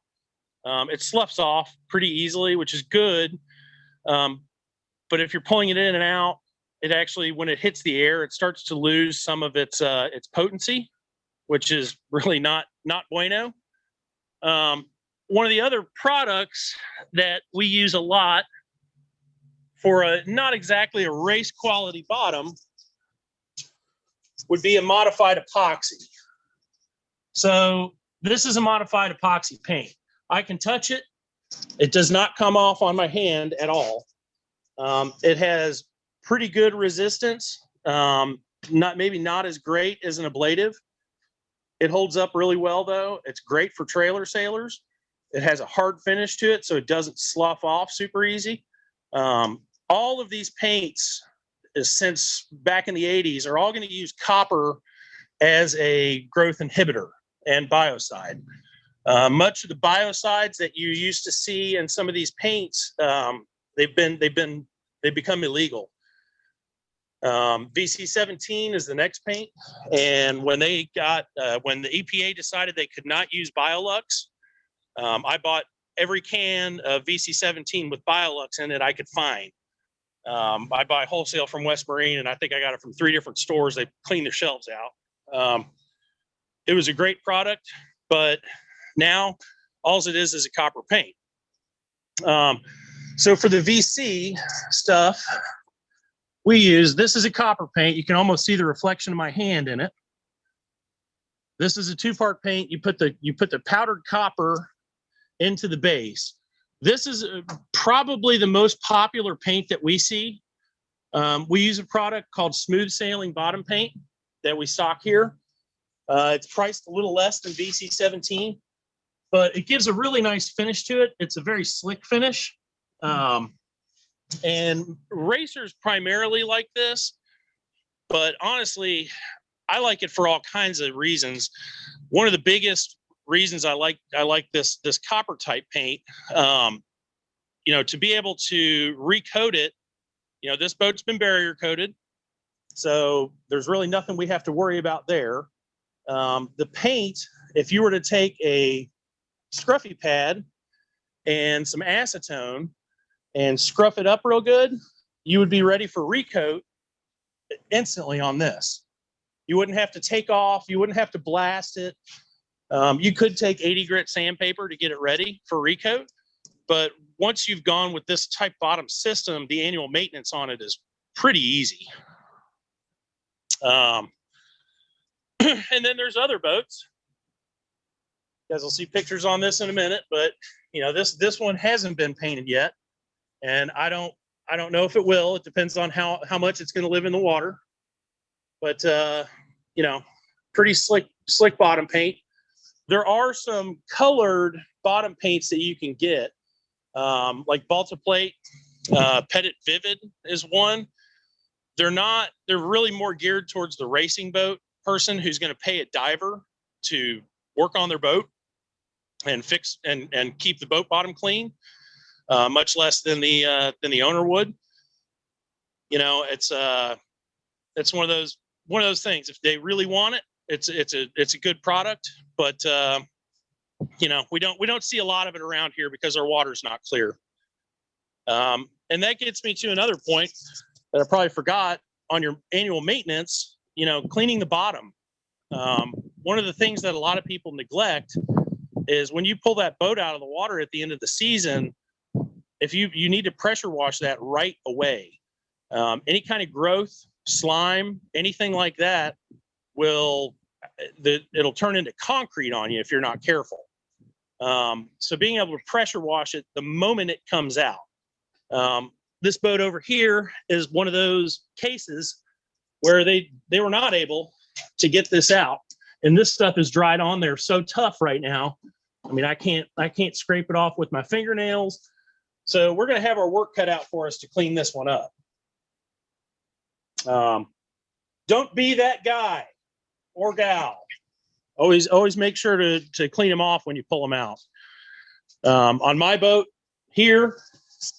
It sloughs off pretty easily, which is good. But if you're pulling it in and out, it actually, when it hits the air, it starts to lose some of its potency, which is really not bueno. One of the other products that we use a lot for not exactly a race quality bottom would be a modified epoxy. So this is a modified epoxy paint. I can touch it. It does not come off on my hand at all. It has pretty good resistance. Maybe not as great as an ablative. It holds up really well though. It's great for trailer sailors. It has a hard finish to it, so it doesn't slough off super easy. All of these paints, since back in the 80s, are all going to use copper as a growth inhibitor and biocide. Much of the biocides that you used to see in some of these paints, they've become illegal. VC17 is the next paint, and when the EPA decided they could not use Biolux, I bought every can of VC17 with Biolux in it I could find. I buy wholesale from West Marine, and I think I got it from 3 different stores. They cleaned the shelves out. It was a great product, but now all it is a copper paint. So for the VC stuff, this is a copper paint. You can almost see the reflection of my hand in it. This is a 2-part paint. You put the powdered copper into the base. This is probably the most popular paint that we see. We use a product called Smooth Sailing Bottom Paint that we stock here. It's priced a little less than VC17, but it gives a really nice finish to it. It's a very slick finish. And racers primarily like this, but honestly, I like it for all kinds of reasons. One of the biggest reasons I like this copper type paint, to be able to recoat it. This boat's been barrier coated, so there's really nothing we have to worry about there. The paint, if you were to take a scruffy pad and some acetone and scruff it up real good, you would be ready for recoat instantly on this. You wouldn't have to take off. You wouldn't have to blast it. You could take 80 grit sandpaper to get it ready for recoat, but once you've gone with this type bottom system, the annual maintenance on it is pretty easy. And then there's other boats. You guys will see pictures on this in a minute, but this one hasn't been painted yet, and I don't know if it will. It depends on how much it's going to live in the water. But pretty slick bottom paint. There are some colored bottom paints that you can get, like Balta Plate, Petit Vivid is one. They're really more geared towards the racing boat. person who's going to pay a diver to work on their boat and fix and keep the boat bottom clean, much less than the owner would. You know, it's one of those things. If they really want it, it's a good product, but you know, we don't see a lot of it around here because our water's not clear. And that gets me to another point that I probably forgot on your annual maintenance, you know, cleaning the bottom. One of the things that a lot of people neglect is when you pull that boat out of the water at the end of the season, if you need to pressure wash that right away. Any kind of growth, slime, anything like that it'll turn into concrete on you if you're not careful. So being able to pressure wash it the moment it comes out. This boat over here is one of those cases where they were not able to get this out, and this stuff is dried on there so tough right now. I mean, I can't scrape it off with my fingernails. So we're going to have our work cut out for us to clean this one up. Don't be that guy or gal. Always make sure to clean them off when you pull them out. On my boat here,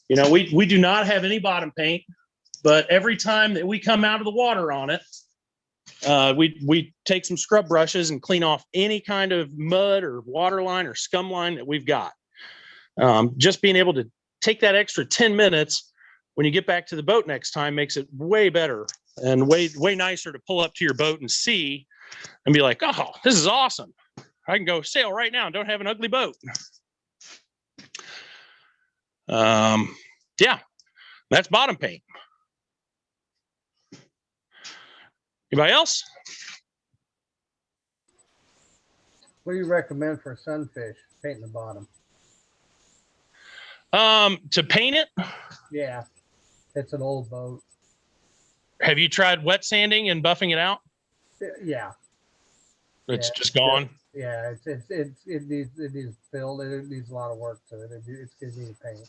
you know, we do not have any bottom paint, but every time that we come out of the water on it, we take some scrub brushes and clean off any kind of mud or water line or scum line that we've got. Just being able to take that extra 10 minutes when you get back to the boat next time makes it way better and way nicer to pull up to your boat and see and be like, oh, this is awesome. I can go sail right now and don't have an ugly boat. Yeah, that's bottom paint. Anybody else? What do you recommend for sunfish painting the bottom? To paint it? Yeah, it's an old boat. Have you tried wet sanding and buffing it out? Yeah. It's just gone. Yeah, it needs filled. It needs a lot of work to it. It needs paint.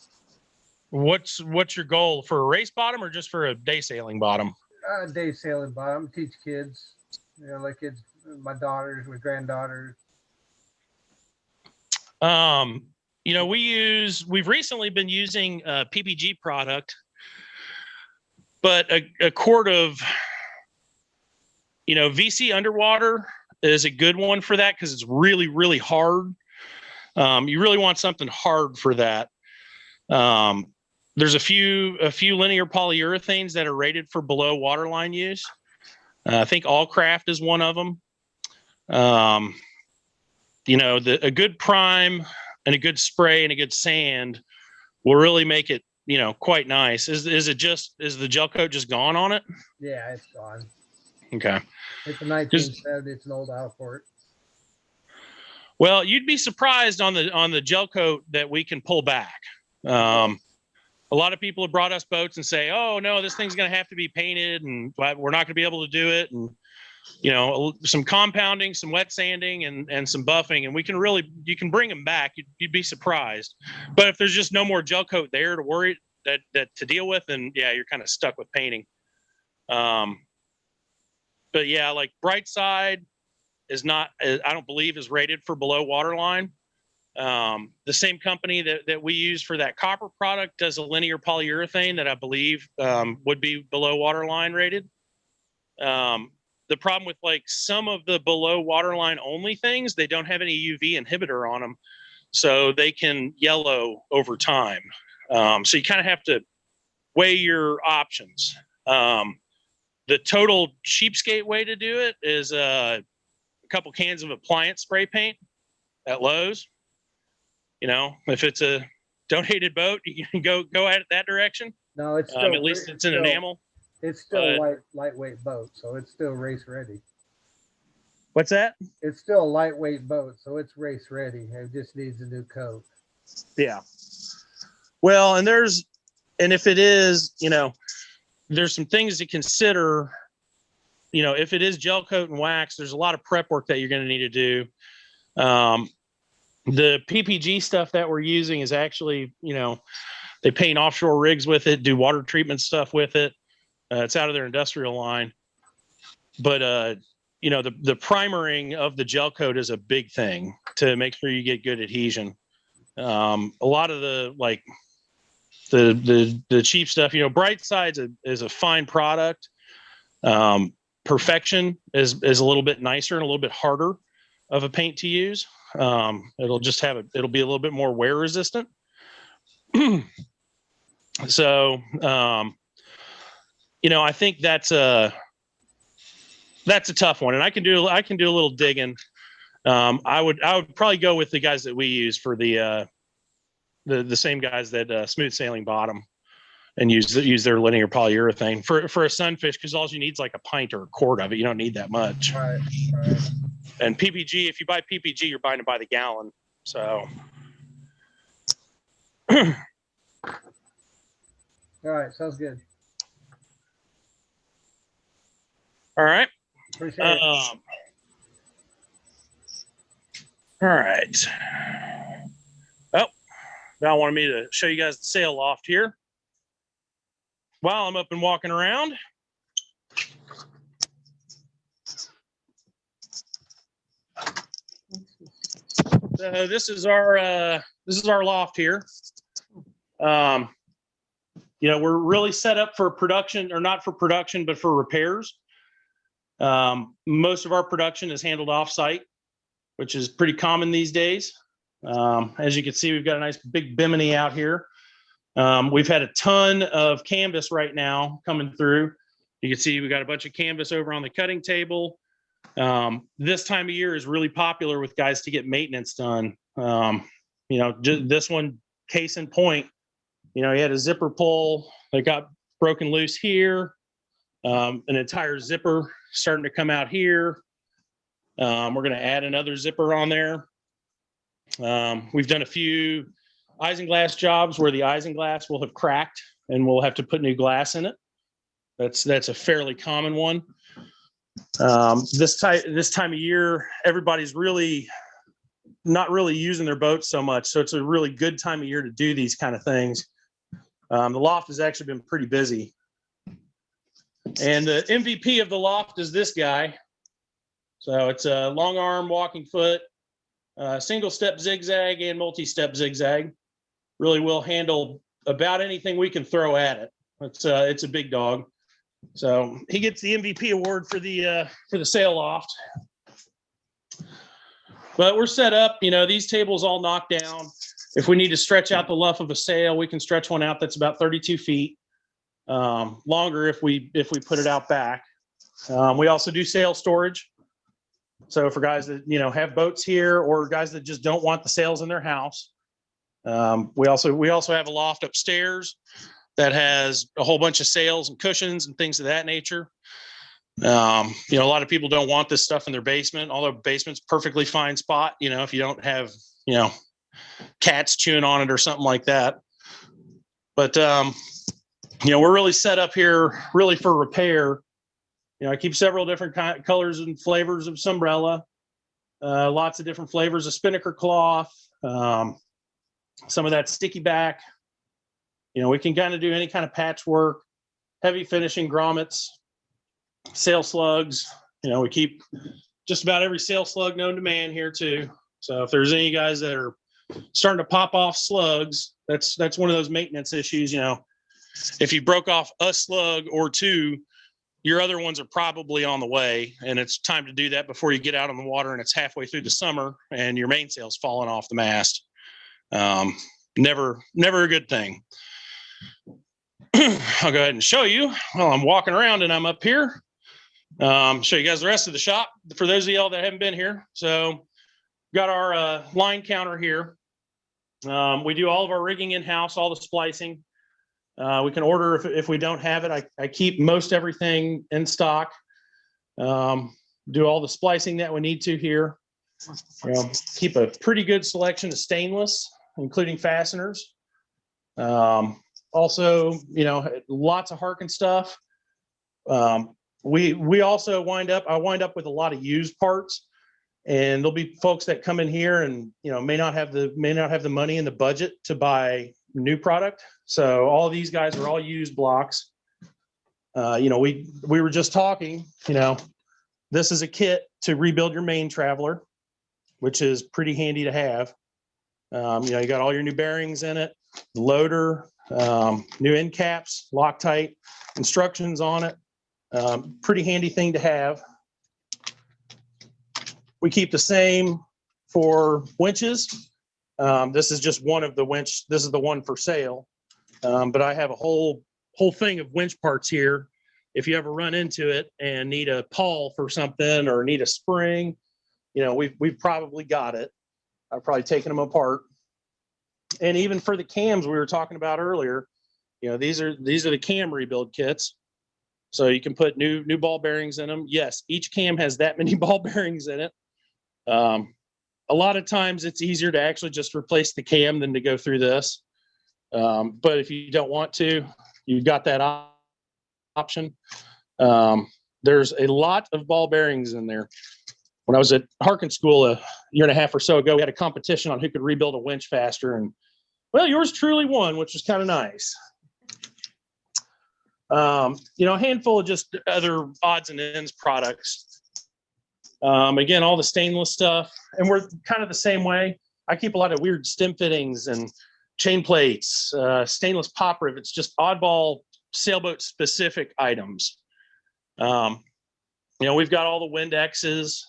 What's your goal for a race bottom or just for a day sailing bottom? Day sailing bottom. Teach kids, you know, like kids, my daughters, my granddaughters. You know, we've recently been using PPG product, but a quart of, you know, VC underwater is a good one for that because it's really, really hard. You really want something hard for that. There's a few linear polyurethanes that are rated for below waterline use. I think Allcraft is one of them. You know, a good prime and a good spray and a good sand will really make it, you know, quite nice. Is the gel coat just gone on it? Yeah, it's gone. Okay. It's a 1970. It's an old Alport. Well, you'd be surprised on the gel coat that we can pull back. A lot of people have brought us boats and say, "Oh no, this thing's going to have to be painted, and we're not going to be able to do it." And you know, some compounding, some wet sanding, and some buffing, and you can bring them back. You'd be surprised. But if there's just no more gel coat there to worry that to deal with, then yeah, you're kind of stuck with painting. But yeah, like Bright Side is not, I don't believe is rated for below waterline. The same company that we use for that copper product does a linear polyurethane that I believe would be below waterline rated. The problem with like some of the below waterline only things, they don't have any UV inhibitor on them, so they can yellow over time. So you kind of have to weigh your options. The total cheapskate way to do it is a couple cans of appliance spray paint at Lowe's. You know, if it's a donated boat, you can go at it that direction. No, it's still, at least it's in enamel. It's still lightweight boat, so it's still race ready. What's that? It's still a lightweight boat, so it's race ready. It just needs a new coat. Yeah. Well, and if it is, you know, there's some things to consider. You know, if it is gel coat and wax, there's a lot of prep work that you're going to need to do. The PPG stuff that we're using is actually, you know, they paint offshore rigs with it, do water treatment stuff with it. It's out of their industrial line. But, the primering of the gel coat is a big thing to make sure you get good adhesion. A lot of the cheap stuff, Bright Sides is a fine product. Perfection is a little bit nicer and a little bit harder of a paint to use. It'll be a little bit more wear resistant. So, I think that's a tough one, and I can do a little digging. I would probably go with the guys that we use for the same guys that Smooth Sailing bottom, and use their linear polyurethane for a sunfish, because all you need is like a pint or a quart of it. You don't need that much. Right. And PPG, if you buy PPG, you're buying it by the gallon. So. All right, sounds good. All right. Appreciate it. All right. Oh, now wanted me to show you guys the sail loft here. While I'm up and walking around. So this is our loft here. We're really set up for production, or not for production, but for repairs. Most of our production is handled off-site, which is pretty common these days. As you can see, we've got a nice big bimini out here. We've had a ton of canvas right now coming through. You can see we got a bunch of canvas over on the cutting table. This time of year is really popular with guys to get maintenance done. This one, case in point, he had a zipper pull that got broken loose here. An entire zipper starting to come out here. We're going to add another zipper on there. We've done a few isinglass jobs where the isinglass will have cracked and we'll have to put new glass in it. That's a fairly common one. This time of year, everybody's really not really using their boats so much. So it's a really good time of year to do these kind of things. The loft has actually been pretty busy. And the MVP of the loft is this guy. So it's a long arm walking foot, single step zigzag and multi-step zigzag. Really will handle about anything we can throw at it. It's a big dog. So he gets the MVP award for the sail loft. But we're set up, these tables all knocked down. If we need to stretch out the luff of a sail, we can stretch one out that's about 32 feet. Longer if we put it out back. We also do sail storage. So for guys that, have boats here, or guys that just don't want the sails in their house. We also have a loft upstairs that has a whole bunch of sails and cushions and things of that nature. A lot of people don't want this stuff in their basement, although basement's perfectly fine spot, if you don't have, cats chewing on it or something like that. But, we're really set up here really for repair. I keep several different colors and flavors of Sunbrella, lots of different flavors of spinnaker cloth, some of that sticky back. We can kind of do any kind of patchwork, heavy finishing grommets, sail slugs. We keep just about every sail slug known to man here too. So if there's any guys that are starting to pop off slugs, that's one of those maintenance issues. If you broke off a slug or two, your other ones are probably on the way, and it's time to do that before you get out on the water and it's halfway through the summer and your mainsail's falling off the mast. Never a good thing. I'll go ahead and show you while I'm walking around and I'm up here. Show you guys the rest of the shop for those of y'all that haven't been here. So got our line counter here. We do all of our rigging in-house, all the splicing. We can order if we don't have it. I keep most everything in stock. Do all the splicing that we need to here. Keep a pretty good selection of stainless, including fasteners. Also, lots of Harken stuff. We also I wind up with a lot of used parts, and there'll be folks that come in here and may not have the money and the budget to buy new product. So all of these guys are all used blocks. We were just talking, This is a kit to rebuild your main traveler, which is pretty handy to have. You got all your new bearings in it, the loader, new end caps, Loctite, instructions on it. Pretty handy thing to have. We keep the same for winches. This is just one of the winch. This is the one for sale. But I have a whole thing of winch parts here. If you ever run into it and need a pawl for something or need a spring, we've probably got it. I've probably taken them apart. And even for the cams we were talking about earlier, these are the cam rebuild kits. So you can put new ball bearings in them. Yes, each cam has that many ball bearings in it. A lot of times it's easier to actually just replace the cam than to go through this. But if you don't want to, you've got that option. There's a lot of ball bearings in there. When I was at Harken school a year and a half or so ago, we had a competition on who could rebuild a winch faster. And well, yours truly won, which was kind of nice. A handful of just other odds and ends products. Again, all the stainless stuff. And we're kind of the same way. I keep a lot of weird stem fittings and chain plates, stainless pop rivets, just oddball sailboat specific items. We've got all the Windexes,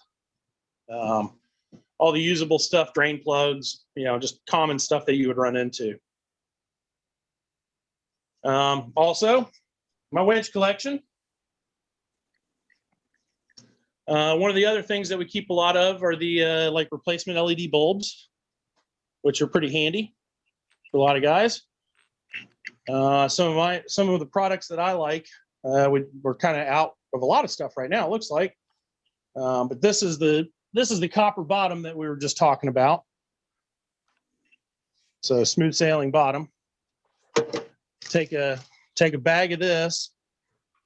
all the usable stuff, drain plugs, just common stuff that you would run into. Also, my winch collection. One of the other things that we keep a lot of are the replacement LED bulbs, which are pretty handy for a lot of guys. Some of the products that I like, we're kind of out of a lot of stuff right now, it looks like. But this is the copper bottom that we were just talking about. So smooth sailing bottom. Take a bag of this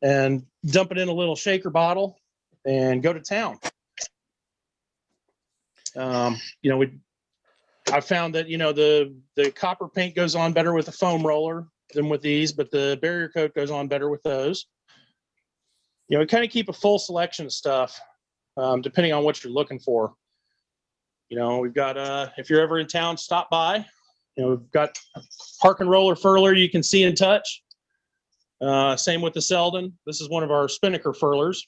and dump it in a little shaker bottle and go to town. I found that, the copper paint goes on better with a foam roller than with these, but the barrier coat goes on better with those. We kind of keep a full selection of stuff, depending on what you're looking for. We've got, if you're ever in town, stop by. We've got Harken roller furler you can see and touch. Same with the Selden. This is one of our spinnaker furlers.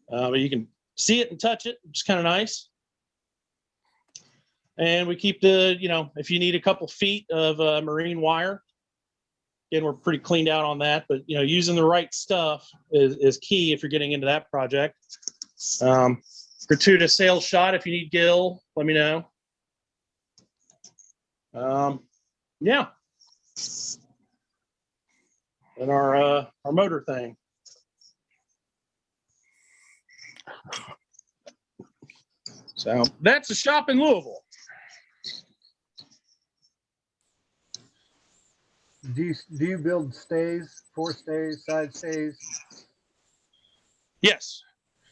But you can see it and touch it, which is kind of nice. And we keep if you need a couple feet of marine wire, again, we're pretty cleaned out on that, but using the right stuff is key if you're getting into that project. Gratuitous sales shot. If you need Gill, let me know. Yeah. And our motor thing. So that's a shop in Louisville. Do you build stays, forestays, side stays? Yes.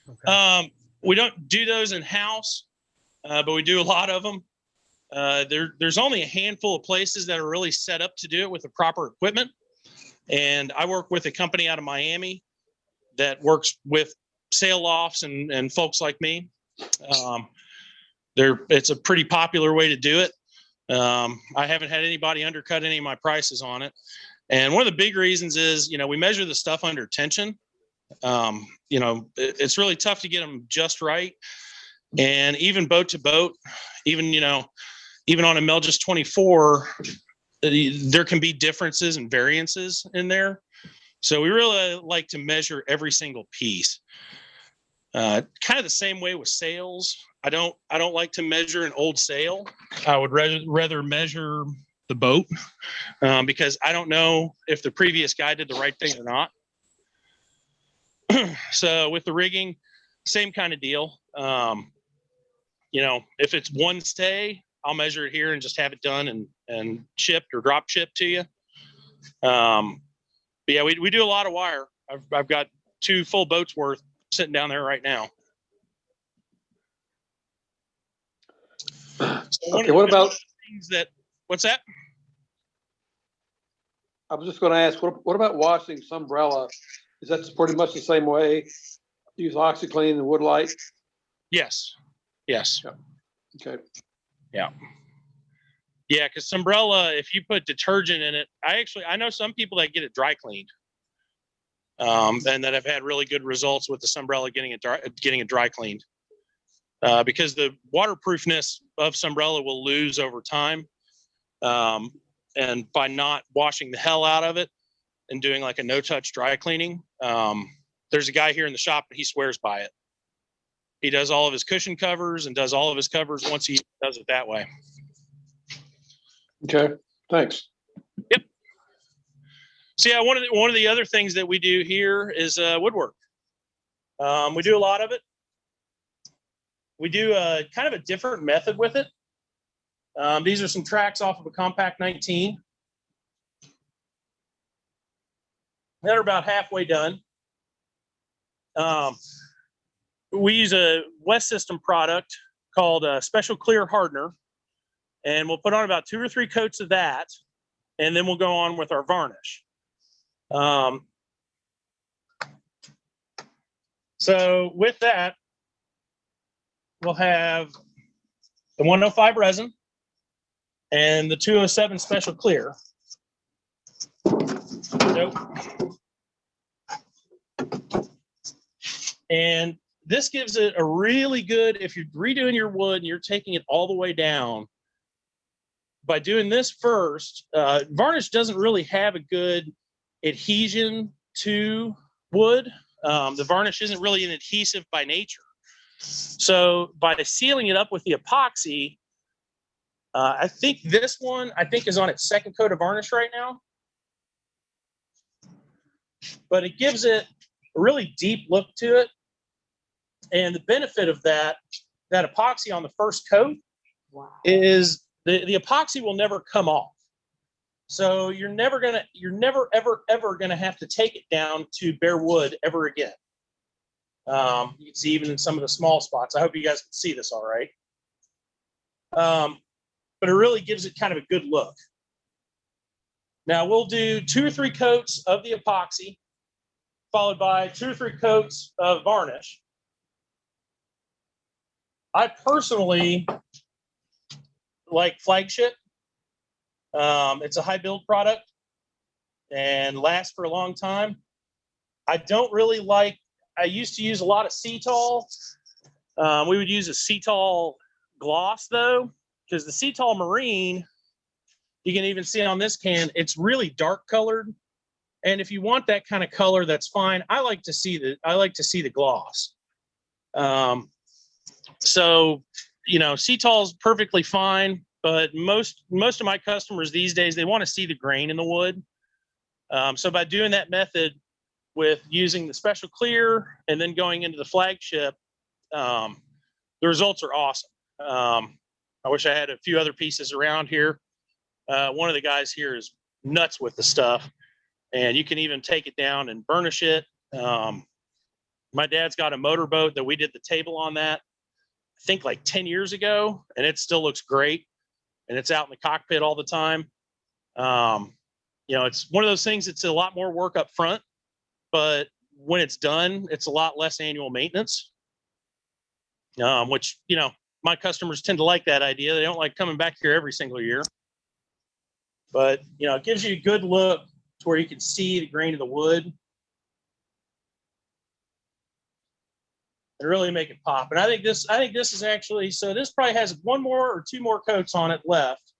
Okay. We don't do those in house, but we do a lot of them. There's only a handful of places that are really set up to do it with the proper equipment. And I work with a company out of Miami that works with sail lofts and folks like me. It's a pretty popular way to do it. I haven't had anybody undercut any of my prices on it. And one of the big reasons is, we measure the stuff under tension. It's really tough to get them just right. And even boat to boat, even on a Melgis 24, there can be differences and variances in there. So we really like to measure every single piece. Kind of the same way with sails. I don't like to measure an old sail. I would rather measure the boat because I don't know if the previous guy did the right thing or not. So with the rigging, same kind of deal. If it's one stay, I'll measure it here and just have it done and shipped or drop shipped to you. But yeah, we do a lot of wire. I've got 2 full boats worth sitting down there right now. So okay, what about things that? What's that? I was just going to ask, what about washing Sunbrella? Is that pretty much the same way? Use OxyClean and Woodlight. Yes. Yes. Okay. Yeah. Yeah. Cause Sunbrella, if you put detergent in it, I know some people that get it dry cleaned. And that have had really good results with the Sunbrella getting it dry cleaned. Because the waterproofness of Sunbrella will lose over time. And by not washing the hell out of it and doing like a no-touch dry cleaning, there's a guy here in the shop and he swears by it. He does all of his cushion covers and does all of his covers once he does it that way. Okay. Thanks. Yep. So yeah, one of the other things that we do here is woodwork. We do a lot of it. We do kind of a different method with it. These are some tracks off of a Compact 19. They're about halfway done. We use a West System product called Special Clear Hardener, and we'll put on about 2 or 3 coats of that, and then we'll go on with our varnish. So with that, we'll have the 105 resin and the 207 Special Clear. Nope. And this gives it a really good, if you're redoing your wood and you're taking it all the way down, by doing this first, varnish doesn't really have a good adhesion to wood. The varnish isn't really an adhesive by nature. So by sealing it up with the epoxy, I think this one, is on its 2nd coat of varnish right now. But it gives it a really deep look to it. And the benefit of that epoxy on the first coat is the epoxy will never come off. So you're never ever gonna have to take it down to bare wood ever again. You can see even in some of the small spots. I hope you guys can see this all right. But it really gives it kind of a good look. Now we'll do 2 or 3 coats of the epoxy, followed by 2 or 3 coats of varnish. I personally like Flagship. It's a high build product and lasts for a long time. I don't really like, I used to use a lot of Cetal. We would use a Cetal gloss though, because the Cetal Marine, you can even see on this can, it's really dark colored. And if you want that kind of color, that's fine. I like to see the gloss. So, you know, Cetal is perfectly fine, but most of my customers these days, they want to see the grain in the wood. So by doing that method with using the Special Clear and then going into the Flagship, the results are awesome. I wish I had a few other pieces around here. One of the guys here is nuts with the stuff, and you can even take it down and burnish it. My dad's got a motorboat that we did the table on that, I think like 10 years ago, and it still looks great. And it's out in the cockpit all the time. You know, it's one of those things, it's a lot more work up front, but when it's done, it's a lot less annual maintenance, which, you know, my customers tend to like that idea. They don't like coming back here every single year, but, you know, it gives you a good look to where you can see the grain of the wood and really make it pop. And I think this is actually, so this probably has 1 more or 2 more coats on it left.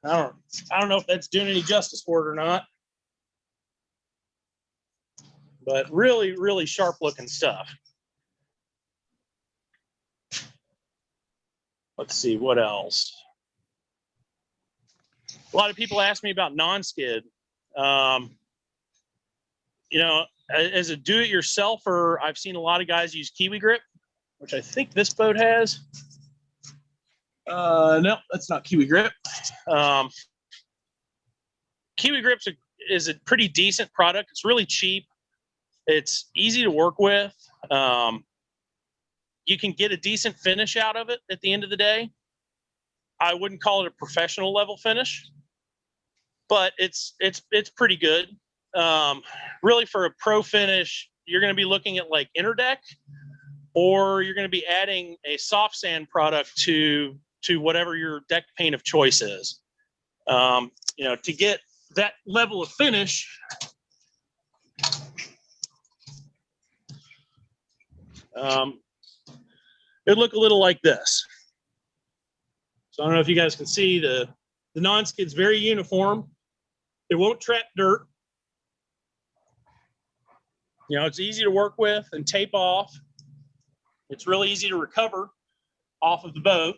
I don't know if that's doing any justice for it or not, but really, really sharp looking stuff. Let's see what else. A lot of people ask me about non-skid. You know, as a do-it-yourselfer, I've seen a lot of guys use Kiwi Grip, which I think this boat has. No, that's not Kiwi Grip. Kiwi Grip is a pretty decent product. It's really cheap. It's easy to work with. You can get a decent finish out of it at the end of the day. I wouldn't call it a professional level finish, but it's pretty good. Really for a pro finish, you're going to be looking at like interdeck, or you're going to be adding a soft sand product to whatever your deck paint of choice is. You know, to get that level of finish, it'd look a little like this. So I don't know if you guys can see the non-skid's very uniform. It won't trap dirt. You know, it's easy to work with and tape off. It's really easy to recover off of the boat.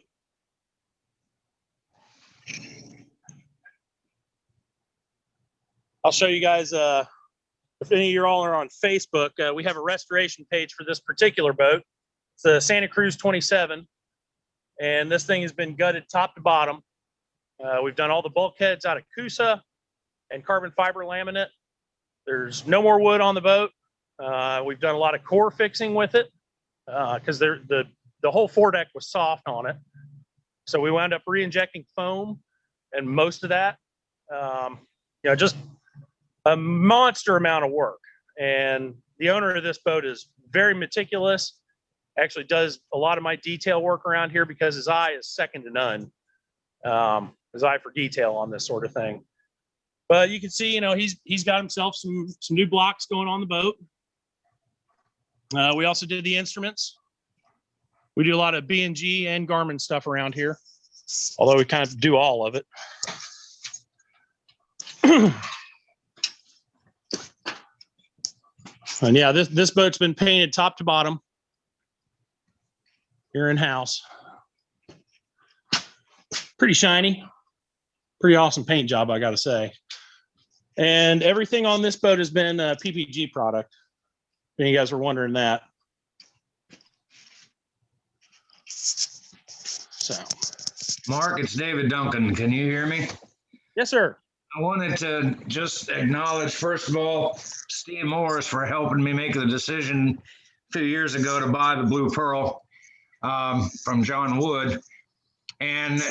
I'll show you guys, if any of you all are on Facebook, we have a restoration page for this particular boat. It's the Santa Cruz 27. And this thing has been gutted top to bottom. We've done all the bulkheads out of Coosa and carbon fiber laminate. There's no more wood on the boat. We've done a lot of core fixing with it because the whole foredeck was soft on it. So we wound up re-injecting foam and most of that. You know, just a monster amount of work. And the owner of this boat is very meticulous, actually does a lot of my detail work around here because his eye is second to none. His eye for detail on this sort of thing. But you can see, you know, he's got himself some new blocks going on the boat. We also did the instruments. We do a lot of B&G and Garmin stuff around here, although we kind of do all of it. And yeah, this boat's been painted top to bottom here in-house. Pretty shiny, pretty awesome paint job, I gotta say. And everything on this boat has been a PPG product, if you guys were wondering that. So, Mark, it's David Duncan. Can you hear me? yes, sir. I wanted to just acknowledge, first of all, Steve Morris for helping me make the decision a few years ago to buy the Blue Pearl from John Wood, and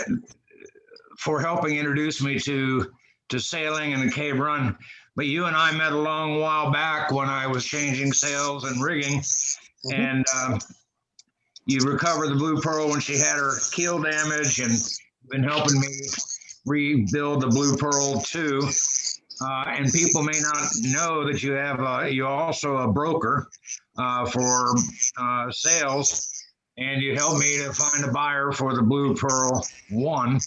for helping introduce me to sailing and the Cave Run. But you and I met a long while back when I was changing sails and rigging, and you recovered the Blue Pearl when she had her keel damage, and been helping me rebuild the Blue Pearl too. And people may not know that you have you also a broker for sales, and you helped me to find a buyer for the Blue Pearl 1.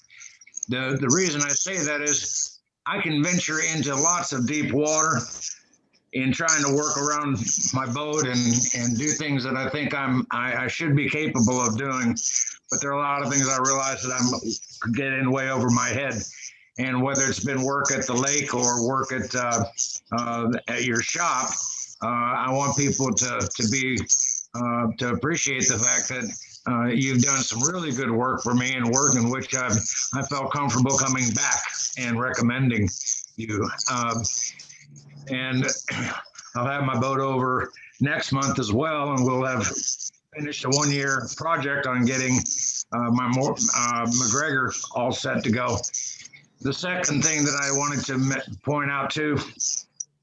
The reason I say that is I can venture into lots of deep water in trying to work around my boat and do things that I think I should be capable of doing. But there are a lot of things I realize that I'm getting way over my head. And whether it's been work at the lake or work at your shop, I want people to appreciate the fact that you've done some really good work for me and work in which I felt comfortable coming back and recommending you. And I'll have my boat over next month as well, and we'll have finished a 1-year project on getting my McGregor all set to go. The second thing that I wanted to point out too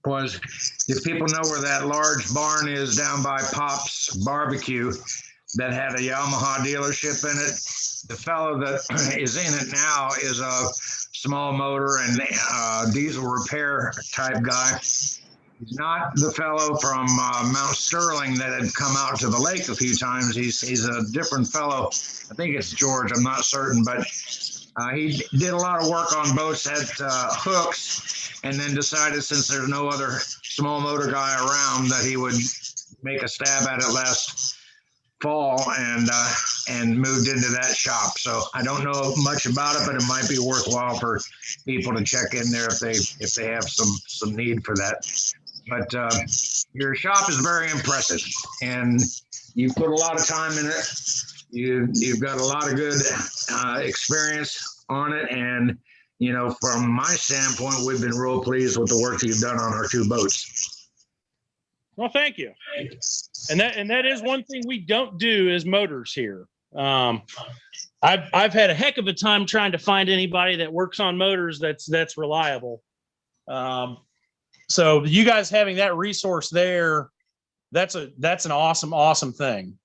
was, if people know where that large barn is down by Pop's Barbecue that had a Yamaha dealership in it, the fellow that is in it now is a small motor and diesel repair type guy. He's not the fellow from Mount Sterling that had come out to the lake a few times. He's a different fellow. I think it's George. I'm not certain, but he did a lot of work on boats at hooks, and then decided, since there's no other small motor guy around, that he would make a stab at it last fall, and moved into that shop. So I don't know much about it, but it might be worthwhile for people to check in there if they have some need for that. But your shop is very impressive, and you put a lot of time in it. You've got a lot of good experience on it, and you know, from my standpoint, we've been real pleased with the work that you've done on our 2 boats. Well, thank you. And that is one thing we don't do is motors here. I've had a heck of a time trying to find anybody that works on motors that's reliable. So you guys having that resource there that's an awesome thing.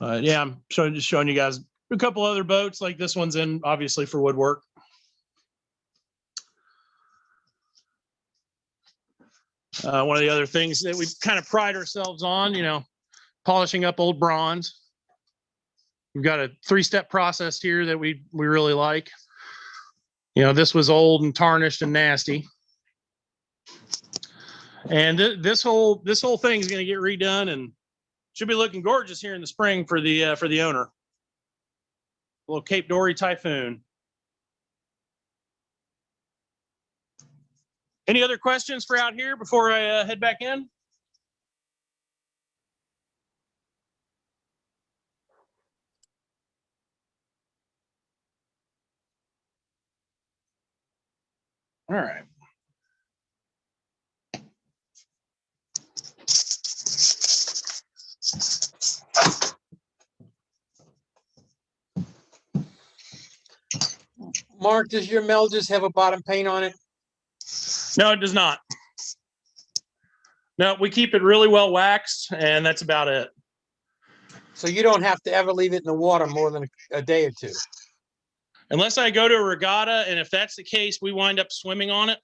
Yeah, I'm just showing you guys a couple other boats like this one's in, obviously for woodwork. One of the other things that we kind of pride ourselves on, polishing up old bronze. We've got a 3-step process here that we really like. This was old and tarnished and nasty. And this whole thing is going to get redone and should be looking gorgeous here in the spring for the owner. A little Cape Dory Typhoon. Any other questions for out here before I head back in? All right. Mark, does your mill just have a bottom paint on it? No, it does not. No, we keep it really well waxed, and that's about it. So you don't have to ever leave it in the water more than a day or two? Unless I go to a regatta, and if that's the case, we wind up swimming on it.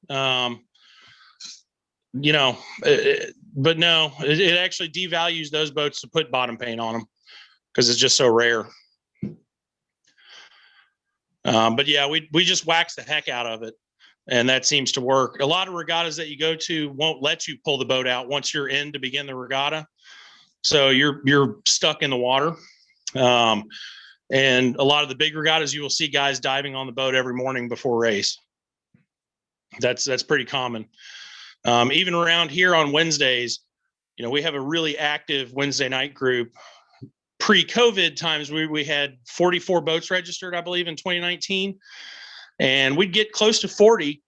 But no, it actually devalues those boats to put bottom paint on them because it's just so rare. But yeah, we just wax the heck out of it, and that seems to work. A lot of regattas that you go to won't let you pull the boat out once you're in to begin the regatta, so you're stuck in the water. And a lot of the big regattas, you will see guys diving on the boat every morning before race. That's pretty common. Even around here on Wednesdays, we have a really active Wednesday night group. Pre-COVID times, we had 44 boats registered, I believe, in 2019. And we'd get close to 40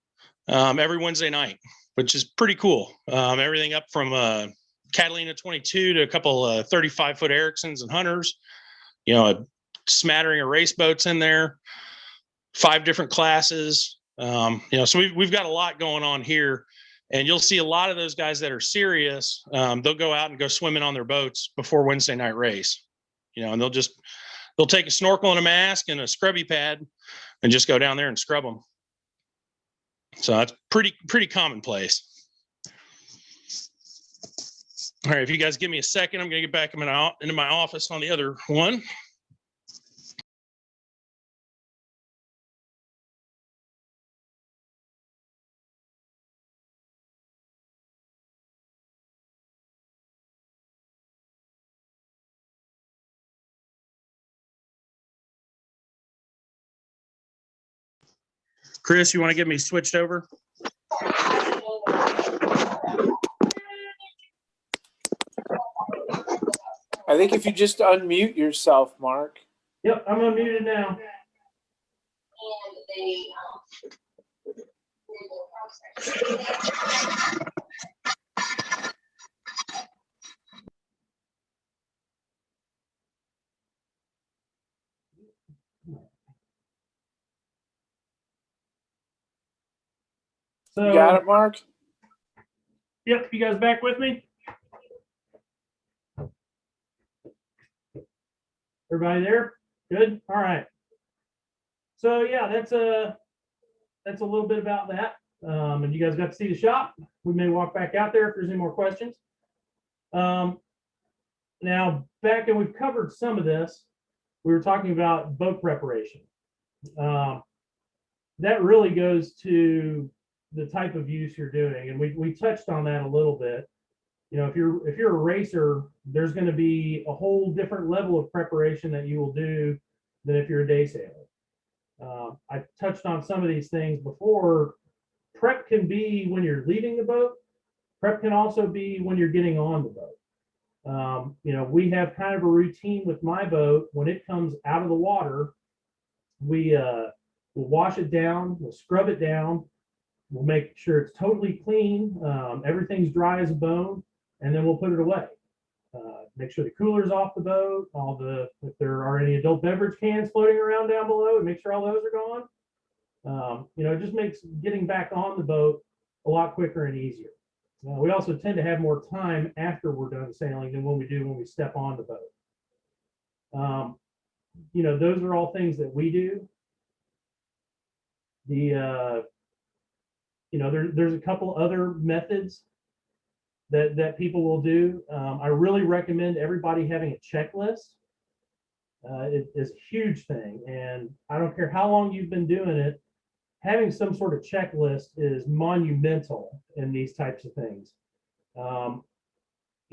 every Wednesday night, which is pretty cool. Everything up from Catalina 22 to a couple 35-foot Ericssons and Hunters, a smattering of race boats in there, 5 different classes. So we've got a lot going on here. And you'll see a lot of those guys that are serious. They'll go out and go swimming on their boats before Wednesday night race. And they'll take a snorkel and a mask and a scrubby pad and just go down there and scrub them. So that's pretty commonplace. All right, if you guys give me a second, I'm going to get back into my office on the other one. Chris, you want to get me switched over? I think if you just unmute yourself, Mark. Yep, I'm unmuted now. So, You got it, Mark? Yep, you guys back with me? Everybody there? Good? All right. So yeah, that's a little bit about that. And you guys got to see the shop. We may walk back out there if there's any more questions. Now back, and we've covered some of this. We were talking about boat preparation. That really goes to the type of use you're doing, and we touched on that a little bit. If you're a racer, there's going to be a whole different level of preparation that you will do than if you're a day sailor. I touched on some of these things before. Prep can be when you're leaving the boat. Prep can also be when you're getting on the boat. We have kind of a routine with my boat. When it comes out of the water, we'll wash it down, we'll scrub it down, we'll make sure it's totally clean, everything's dry as a bone, and then we'll put it away. Make sure the cooler's off the boat, if there are any adult beverage cans floating around down below, make sure all those are gone. It just makes getting back on the boat a lot quicker and easier. We also tend to have more time after we're done sailing than when we do when we step on the boat. You know, those are all things that we do. The you know, there's a couple other methods that people will do. I really recommend everybody having a checklist. It is a huge thing, and I don't care how long you've been doing it, having some sort of checklist is monumental in these types of things. You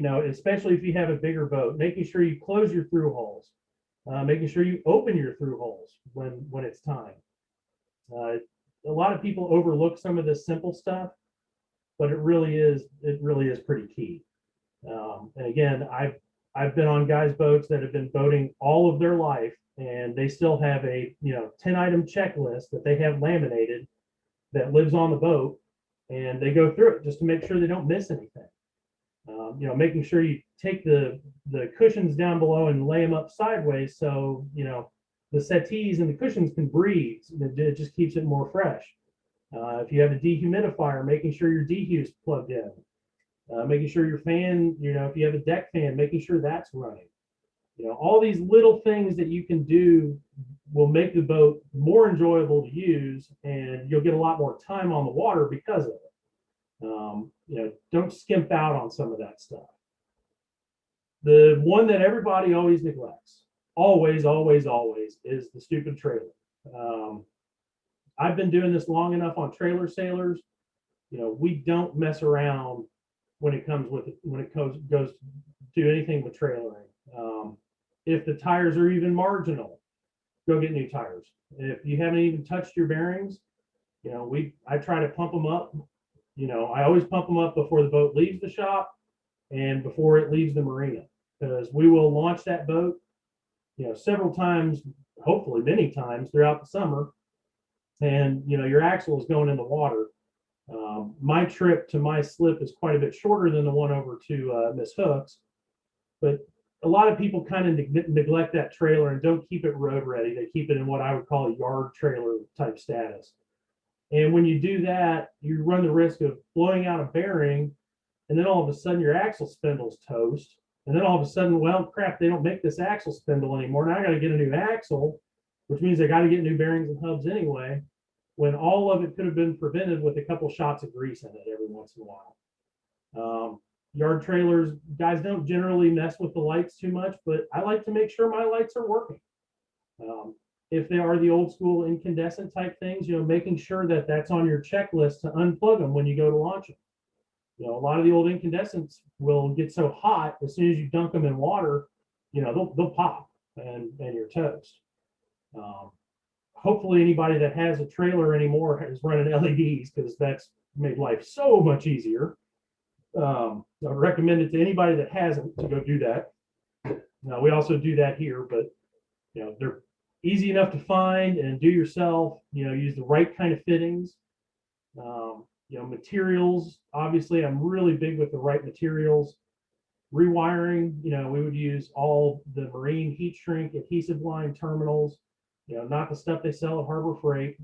know, especially if you have a bigger boat, making sure you close your through holes, making sure you open your through holes when it's time. A lot of people overlook some of this simple stuff, but it really is pretty key. And again, I've been on guys' boats that have been boating all of their life, and they still have a 10-item checklist that they have laminated that lives on the boat, and they go through it just to make sure they don't miss anything. You know, making sure you take the cushions down below and lay them up sideways, so the settees and the cushions can breathe. It just keeps it more fresh. If you have a dehumidifier, making sure your dehu's plugged in. Making sure your fan, if you have a deck fan, making sure that's running. All these little things that you can do will make the boat more enjoyable to use, and you'll get a lot more time on the water because of it. Don't skimp out on some of that stuff. The one that everybody always neglects, always, is the stupid trailer. I've been doing this long enough on trailer sailors. We don't mess around when it goes to do anything with trailering. If the tires are even marginal, go get new tires. If you haven't even touched your bearings, I try to pump them up. I always pump them up before the boat leaves the shop and before it leaves the marina, because we will launch that boat, several times, hopefully many times throughout the summer. And, your axle is going in the water. My trip to my slip is quite a bit shorter than the one over to Miss Hook's, but a lot of people kind of neglect that trailer and don't keep it road ready. They keep it in what I would call a yard trailer type status. And when you do that, you run the risk of blowing out a bearing, and then all of a sudden your axle spindle's toast. And then all of a sudden, well, crap, they don't make this axle spindle anymore. Now I got to get a new axle, which means I got to get new bearings and hubs anyway, when all of it could have been prevented with a couple shots of grease in it every once in a while. Yard trailers, guys don't generally mess with the lights too much, but I like to make sure my lights are working. If they are the old school incandescent type things, making sure that that's on your checklist to unplug them when you go to launch them. A lot of the old incandescents will get so hot as soon as you dunk them in water, they'll pop and you're toast. Hopefully anybody that has a trailer anymore is running LEDs, because that's made life so much easier. I would recommend it to anybody that hasn't to go do that. Now, we also do that here, but they're easy enough to find and do yourself. Use the right kind of fittings. Materials, obviously I'm really big with the right materials. Rewiring, we would use all the marine heat shrink adhesive line terminals, not the stuff they sell at Harbor Freight.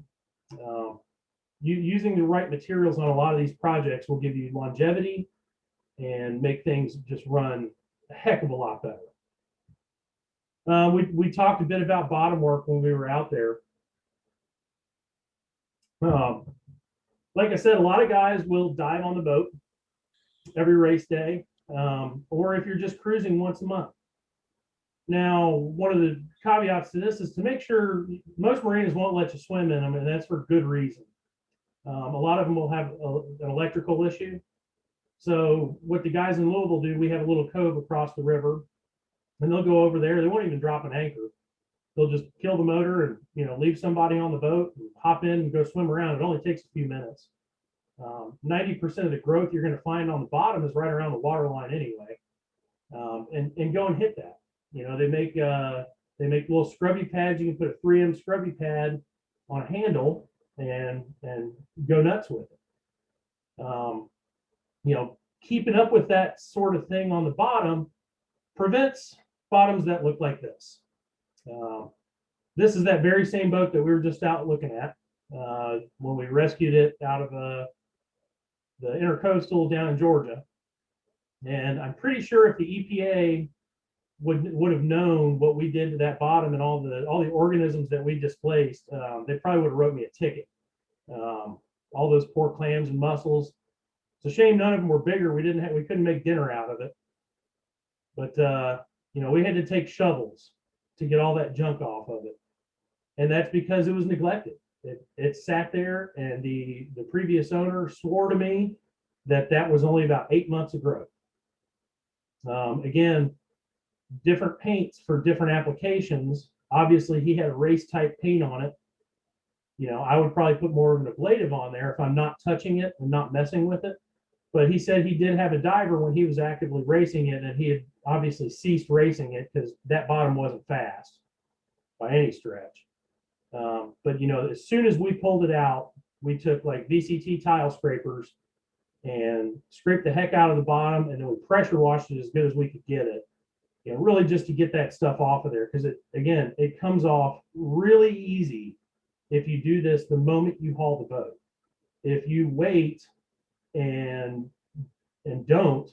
Using the right materials on a lot of these projects will give you longevity and make things just run a heck of a lot better. We talked a bit about bottom work when we were out there. Like I said, a lot of guys will dive on the boat every race day, or if you're just cruising once a month. Now, one of the caveats to this is to make sure most marinas won't let you swim in them, and that's for good reason. A lot of them will have an electrical issue. So what the guys in Louisville do, we have a little cove across the river, and they'll go over there. They won't even drop an anchor. They'll just kill the motor and leave somebody on the boat and hop in and go swim around. It only takes a few minutes. 90% of the growth you're going to find on the bottom is right around the water line anyway. And go and hit that. They make little scrubby pads. You can put a 3M scrubby pad on a handle and go nuts with it. Keeping up with that sort of thing on the bottom prevents bottoms that look like this. This is that very same boat that we were just out looking at when we rescued it out of the intercoastal down in Georgia. And I'm pretty sure if the EPA would have known what we did to that bottom and all the organisms that we displaced, they probably would have wrote me a ticket. All those poor clams and mussels. It's a shame none of them were bigger. We couldn't make dinner out of it. But you know, we had to take shovels to get all that junk off of it. And that's because it was neglected. It sat there, and the previous owner swore to me that that was only about 8 months of growth. Again, different paints for different applications. Obviously, he had a race type paint on it. You know, I would probably put more of an ablative on there if I'm not touching it and not messing with it. But he said he did have a diver when he was actively racing it, and he had obviously ceased racing it because that bottom wasn't fast by any stretch. But you know, as soon as we pulled it out, we took like VCT tile scrapers and scraped the heck out of the bottom, and then we pressure washed it as good as we could get it. You know, really just to get that stuff off of there, because it comes off really easy if you do this the moment you haul the boat. If you wait and don't,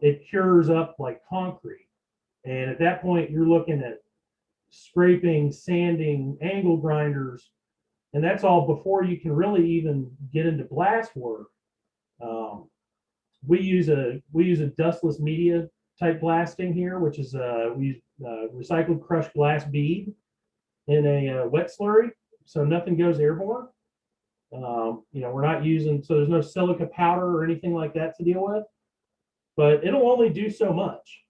it cures up like concrete. And at that point, you're looking at scraping, sanding, angle grinders, and that's all before you can really even get into blast work. We use a dustless media type blasting here, which is we use recycled crushed glass bead in a wet slurry, so nothing goes airborne. You know, we're not using, so there's no silica powder or anything like that to deal with, but it'll only do so much.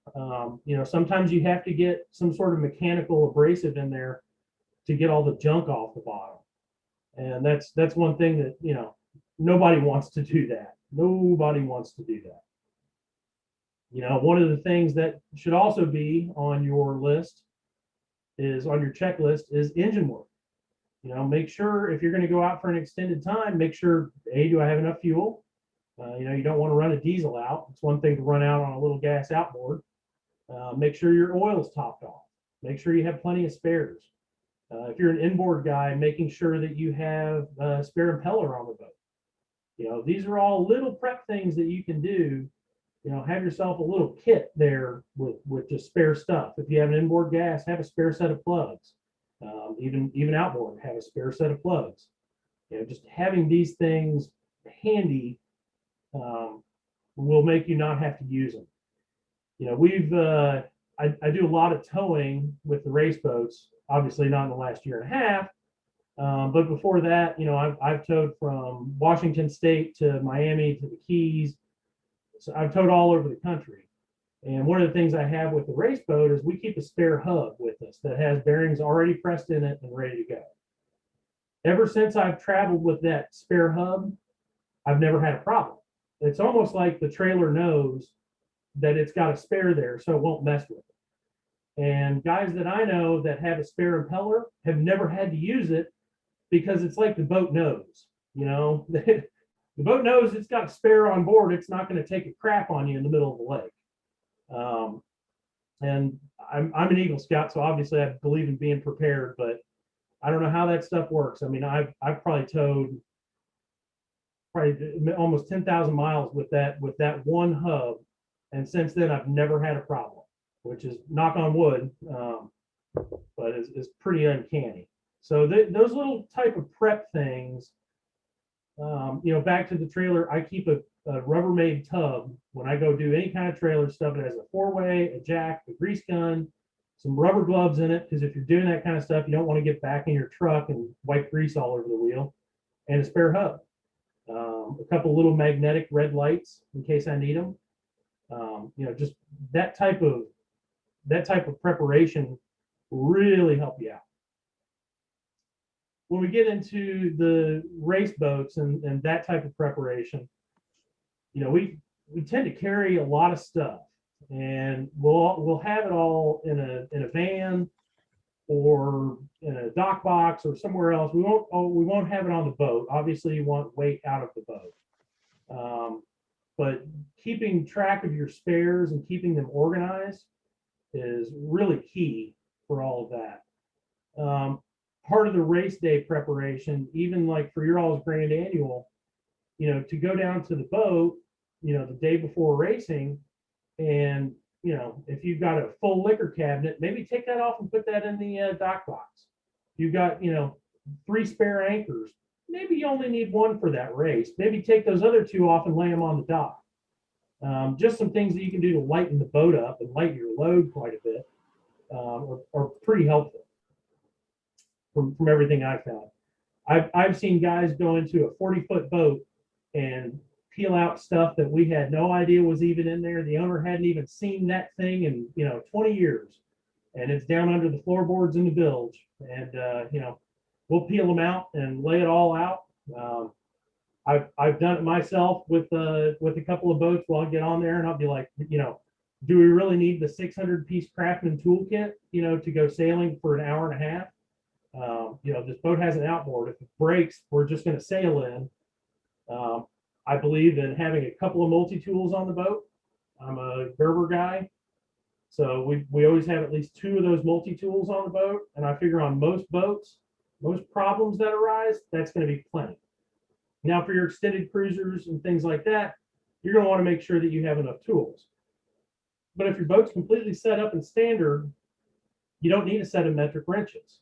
You know, sometimes you have to get some sort of mechanical abrasive in there to get all the junk off the bottom. And that's one thing that, you know, nobody wants to do that. Nobody wants to do that. You know, one of the things that should also be on your list is, on your checklist, is engine work. You know, make sure if you're going to go out for an extended time, make sure, A, do I have enough fuel? You know, you don't want to run a diesel out. It's one thing to run out on a little gas outboard. Make sure your oil's topped off. Make sure you have plenty of spares. If you're an inboard guy, making sure that you have a spare impeller on the boat. You know, these are all little prep things that you can do. You know, have yourself a little kit there with just spare stuff. If you have an inboard gas, have a spare set of plugs. Even outboard, have a spare set of plugs. You know, just having these things handy will make you not have to use them. You know, I do a lot of towing with the race boats, obviously not in the last year and a half, but before that, you know, I've towed from Washington State to Miami to the Keys. So I've towed all over the country. And one of the things I have with the race boat is we keep a spare hub with us that has bearings already pressed in it and ready to go. Ever since I've traveled with that spare hub, I've never had a problem. It's almost like the trailer knows that it's got a spare there, so it won't mess with it. And guys that I know that have a spare impeller have never had to use it, because it's like the boat knows, you know, the boat knows it's got a spare on board. It's not going to take a crap on you in the middle of the lake. And I'm an Eagle Scout, so obviously I believe in being prepared, but I don't know how that stuff works. I mean, I've probably towed almost 10,000 miles with that one hub, and since then I've never had a problem, which is, knock on wood, but it's pretty uncanny. So those little type of prep things, you know, back to the trailer, I keep a Rubbermaid tub when I go do any kind of trailer stuff. It has a 4-way, a jack, a grease gun, some rubber gloves in it, because if you're doing that kind of stuff, you don't want to get back in your truck and wipe grease all over the wheel, and a spare hub. A couple little magnetic red lights in case I need them. You know, just that type of preparation will really help you out. When we get into the race boats and that type of preparation, you know, we tend to carry a lot of stuff, and we'll have it all in a van or in a dock box or somewhere else. We won't have it on the boat. Obviously, you want weight out of the boat. But keeping track of your spares and keeping them organized is really key for all of that. Part of the race day preparation, even like for your all's grand annual, to go down to the boat, the day before racing, and, if you've got a full liquor cabinet, maybe take that off and put that in the dock box. You've got, 3 spare anchors. Maybe you only need 1 for that race. Maybe take those other 2 off and lay them on the dock. Just some things that you can do to lighten the boat up and lighten your load quite a bit are pretty helpful from everything I've found. I've seen guys go into a 40-foot boat and peel out stuff that we had no idea was even in there. The owner hadn't even seen that thing in 20 years, and it's down under the floorboards in the bilge. And we'll peel them out and lay it all out. I've done it myself with a couple of boats. I'll get on there and I'll be like, do we really need the 600-piece Craftsman toolkit, to go sailing for an hour and a half? This boat has an outboard. If it breaks, we're just going to sail in. I believe in having a couple of multi-tools on the boat. I'm a Gerber guy, so we always have at least 2 of those multi-tools on the boat. And I figure on most boats, most problems that arise, that's going to be plenty. Now, for your extended cruisers and things like that, you're going to want to make sure that you have enough tools. But if your boat's completely set up in standard, you don't need a set of metric wrenches,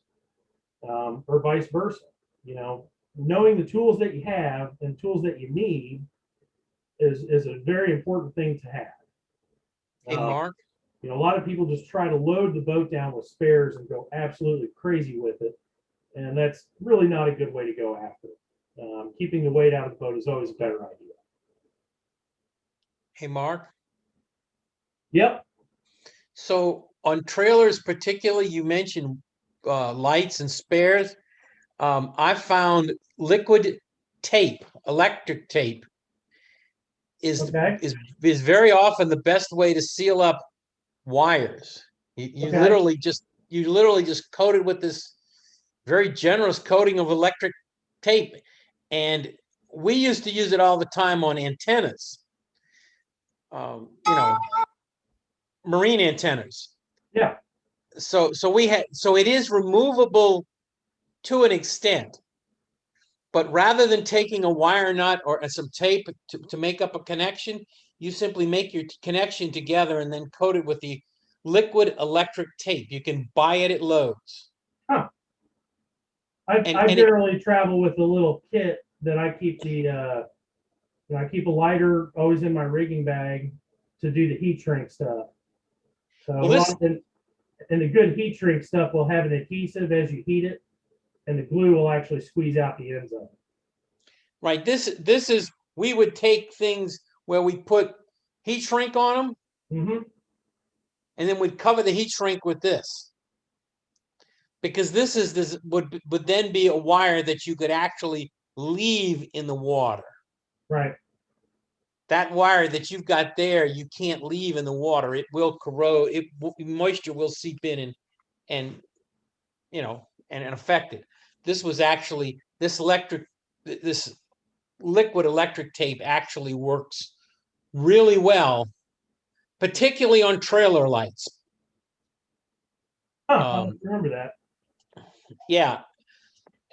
or vice versa. Knowing the tools that you have and tools that you need is a very important thing to have. Hey, Mark. A lot of people just try to load the boat down with spares and go absolutely crazy with it. And that's really not a good way to go after it. Keeping the weight out of the boat is always a better idea. Hey, Mark. Yep. So on trailers, particularly, you mentioned lights and spares. I found liquid tape, electric tape, is very often the best way to seal up wires. You literally just coat it with this very generous coating of electric tape, and we used to use it all the time on antennas. Marine antennas. Yeah. So it is removable to an extent, but rather than taking a wire nut or some tape to make up a connection, you simply make your connection together and then coat it with the liquid electric tape. You can buy it at Lowe's. Huh. I generally travel with a little kit that I keep I keep a lighter always in my rigging bag to do the heat shrink stuff. So and the good heat shrink stuff will have an adhesive as you heat it, and the glue will actually squeeze out the ends of it. Right. This is, we would take things where we put heat shrink on them, and then we'd cover the heat shrink with this, because this would then be a wire that you could actually leave in the water. Right. That wire that you've got there, you can't leave in the water. It will corrode. Moisture will seep in and affect it. This was actually, this liquid electric tape actually works really well, particularly on trailer lights. I don't remember that. Yeah,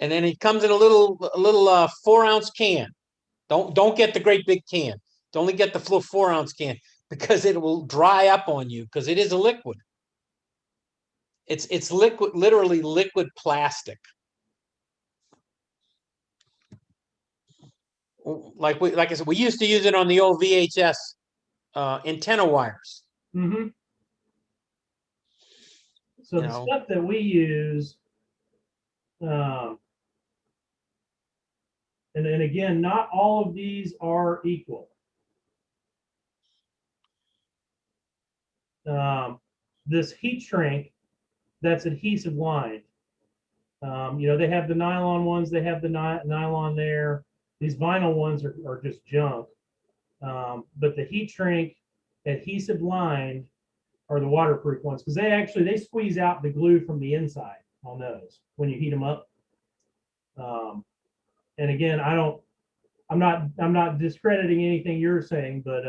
and then it comes in a little 4-ounce can. Don't get the great big can. Only get the 4-ounce can, because it will dry up on you, because it is a liquid. It's liquid, literally liquid plastic. Like I said, we used to use it on the old VHS antenna wires. So the stuff that we use, and again, not all of these are equal. This heat shrink, that's adhesive lined. They have the nylon ones, they have the nylon there. These vinyl ones are just junk. But the heat shrink adhesive lined are the waterproof ones, because they squeeze out the glue from the inside on those when you heat them up. And again, I'm not discrediting anything you're saying, but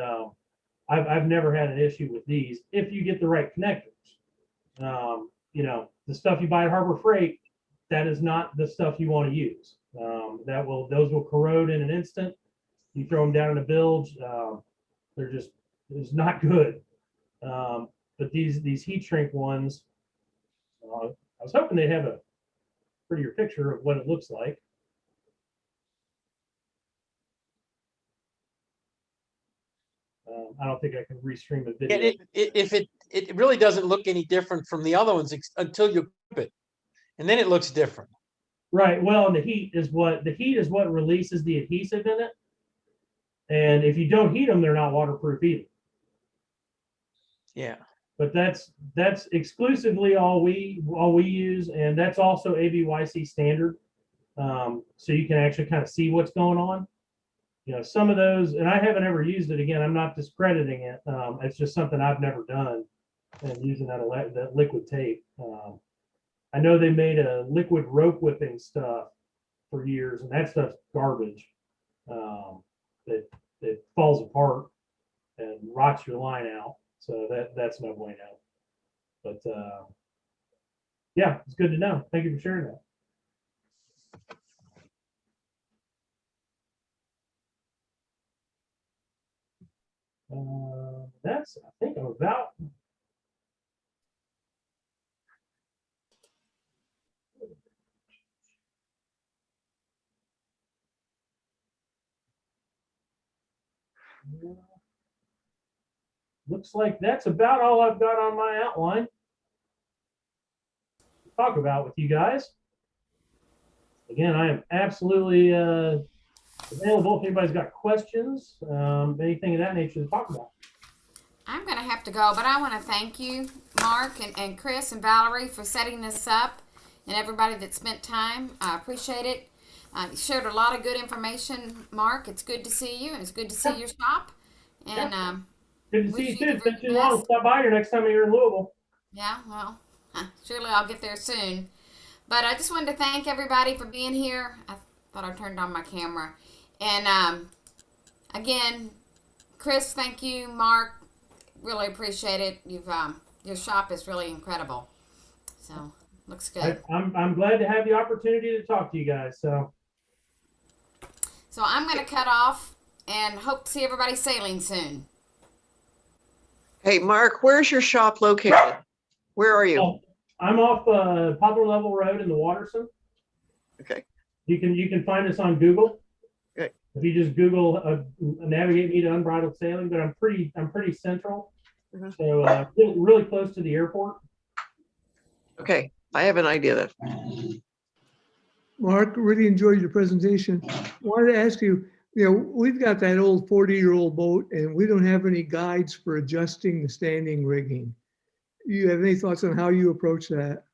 I've never had an issue with these if you get the right connectors. The stuff you buy at Harbor Freight, that is not the stuff you want to use. Those will corrode in an instant. You throw them down in a bilge, it's not good. But these heat shrink ones, I was hoping they'd have a prettier picture of what it looks like. I don't think I can restream a video. It really doesn't look any different from the other ones until you cook it, and then it looks different. Right. Well, and the heat is what releases the adhesive in it. And if you don't heat them, they're not waterproof either. Yeah. But that's exclusively all we use, and that's also ABYC standard. So you can actually kind of see what's going on. You know, some of those, and I haven't ever used it. Again, I'm not discrediting it. It's just something I've never done, and using that liquid tape. I know they made a liquid rope whipping stuff for years, and that stuff's garbage. It falls apart and rots your line out. So that's no bueno. But yeah, it's good to know. Thank you for sharing that. That's, I think, I'm about. Looks like that's about all I've got on my outline to talk about with you guys. Again, I am absolutely available if anybody's got questions, anything of that nature to talk about. I'm going to have to go, but I want to thank you, Mark, and Chris and Valerie for setting this up, and everybody that spent time. I appreciate it. You shared a lot of good information, Mark. It's good to see you, and it's good to see your shop. And good to see you too. It's been too long. Stop by here next time you're in Louisville. Yeah, well, surely I'll get there soon. But I just wanted to thank everybody for being here. I thought I turned on my camera. And again, Chris, thank you. Mark, really appreciate it. Your shop is really incredible. So looks good. I'm glad to have the opportunity to talk to you guys. So I'm going to cut off and hope to see everybody sailing soon. Hey, Mark, where's your shop located? Where are you? Oh, I'm off Poplar Level Road in the Watterson. Okay. You can find us on Google. Okay. If you just Google navigate me to Unbridled Sailing, but I'm pretty central. Mm-hmm. So really close to the airport. Okay, I have an idea then. Mark, really enjoyed your presentation. Wanted to ask you, we've got that old 40-year-old boat and we don't have any guides for adjusting the standing rigging. You have any thoughts on how you approach that?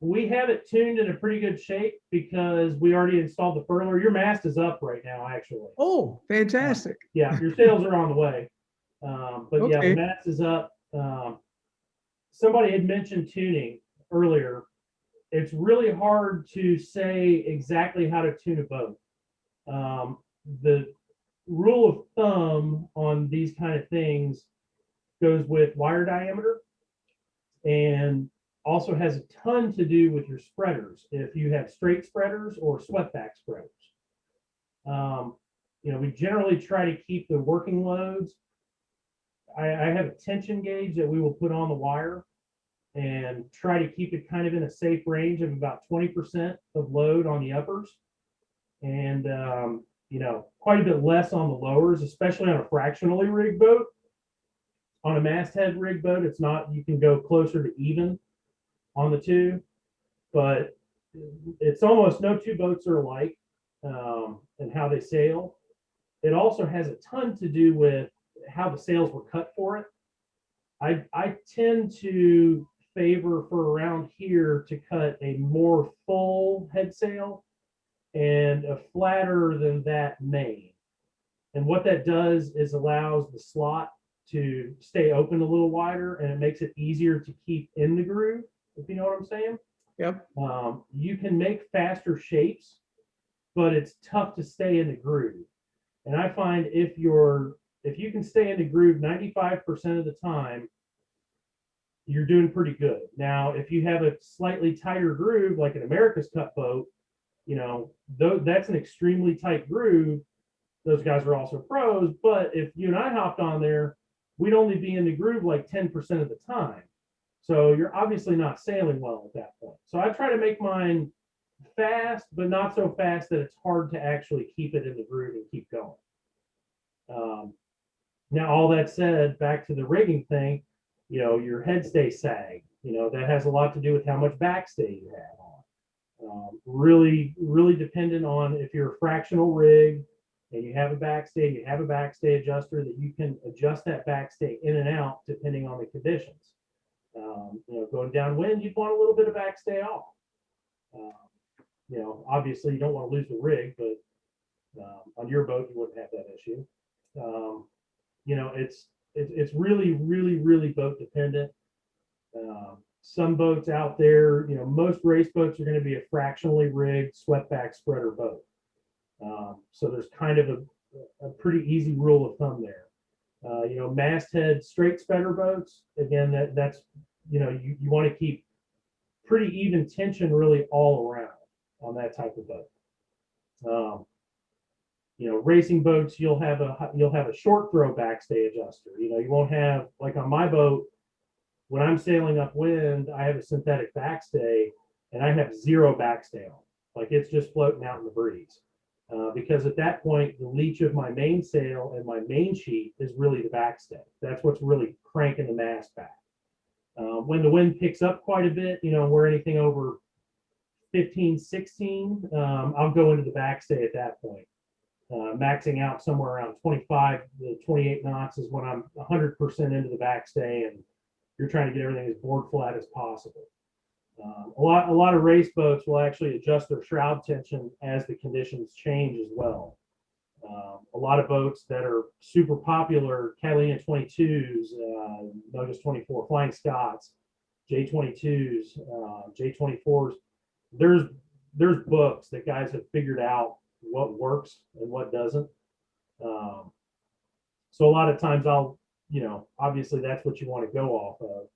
We have it tuned in a pretty good shape because we already installed the furler. Your mast is up right now, actually. Oh, fantastic. Yeah, your sails are on the way. But okay. Yeah, the mast is up. Somebody had mentioned tuning earlier. It's really hard to say exactly how to tune a boat. The rule of thumb on these kind of things goes with wire diameter and also has a ton to do with your spreaders. If you have straight spreaders or swept back spreaders. We generally try to keep the working loads. I have a tension gauge that we will put on the wire and try to keep it kind of in a safe range of about 20% of load on the uppers and quite a bit less on the lowers, especially on a fractionally rigged boat. On a masthead rigged boat, it's not, you can go closer to even on the two, but it's almost no two boats are alike and how they sail. It also has a ton to do with how the sails were cut for it. I tend to favor for around here to cut a more full head sail and a flatter than that main. And what that does is allows the slot to stay open a little wider, and it makes it easier to keep in the groove, if you know what I'm saying. Yep. You can make faster shapes, but it's tough to stay in the groove. And I find if you can stay in the groove 95% of the time, you're doing pretty good. Now, if you have a slightly tighter groove, like an America's Cup boat, that's an extremely tight groove. those guys are also pros, but if you and I hopped on there, we'd only be in the groove like 10% of the time. So you're obviously not sailing well at that point. So I try to make mine fast, but not so fast that it's hard to actually keep it in the groove and keep going. Now, all that said, back to the rigging thing, you know, your head stay sag, you know, that has a lot to do with how much backstay you have on. Really, really dependent on if you're a fractional rig and you have a backstay, you have a backstay adjuster that you can adjust that backstay in and out depending on the conditions. You know, going downwind, you'd want a little bit of backstay off. You know, obviously you don't want to lose the rig, but on your boat you wouldn't have that issue. You know, it's really, really, really boat dependent. Some boats out there, you know, most race boats are going to be a fractionally rigged swept back spreader boat. So there's kind of a pretty easy rule of thumb there. You know, masthead straight spreader boats, again, that's, you know, you want to keep pretty even tension really all around on that type of boat. You know, racing boats, you'll have a short throw backstay adjuster. You know, you won't have, like on my boat, when I'm sailing upwind, I have a synthetic backstay and I have zero backstay on. Like it's just floating out in the breeze. Because at that point, the leach of my mainsail and my main sheet is really the backstay. That's what's really cranking the mast back. When the wind picks up quite a bit, you know, we're anything over 15, 16, I'll go into the backstay at that point. Maxing out somewhere around 25 to 28 knots is when I'm 100% into the backstay and you're trying to get everything as board flat as possible. A lot of race boats will actually adjust their shroud tension as the conditions change as well. A lot of boats that are super popular, Catalina 22s, Notice 24, Flying Scots, J22s, J24s, there's books that guys have figured out what works and what doesn't. So a lot of times I'll, you know, obviously that's what you want to go off of.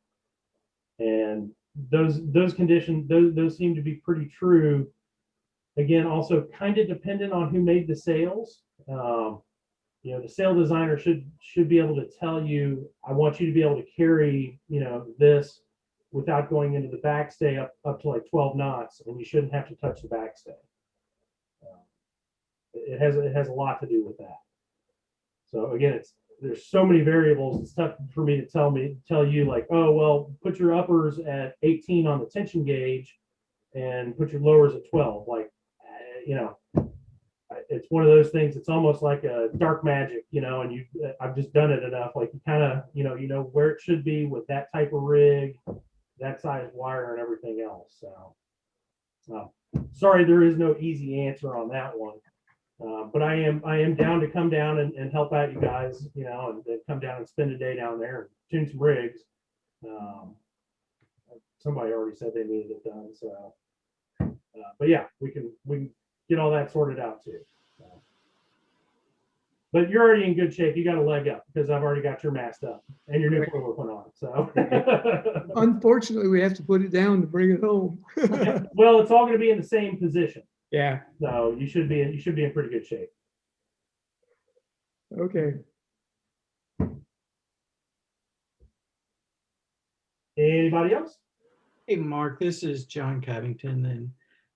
And those conditions, those seem to be pretty true. Again, also kind of dependent on who made the sails. You know, the sail designer should be able to tell you, I want you to be able to carry, you know, this without going into the backstay up to like 12 knots, and you shouldn't have to touch the backstay. It has a lot to do with that. So again, there's so many variables. It's tough for me to tell you like, oh, well, put your uppers at 18 on the tension gauge and put your lowers at 12. Like, you know, it's one of those things. It's almost like a dark magic, you know, and I've just done it enough. Like you kind of, you know where it should be with that type of rig, that size wire and everything else. So sorry, there is no easy answer on that one. But I am down to come down and help out you guys, you know, and come down and spend a day down there and tune some rigs. Somebody already said they needed it done, so. But yeah, we can get all that sorted out too. But you're already in good shape. You got a leg up because I've already got your mast up and your new quiver put on. So. Unfortunately, we have to put it down to bring it home. Okay. Well, it's all going to be in the same position. Yeah. So you should be in pretty good shape. Okay. Anybody else? Hey, Mark, this is John Covington, and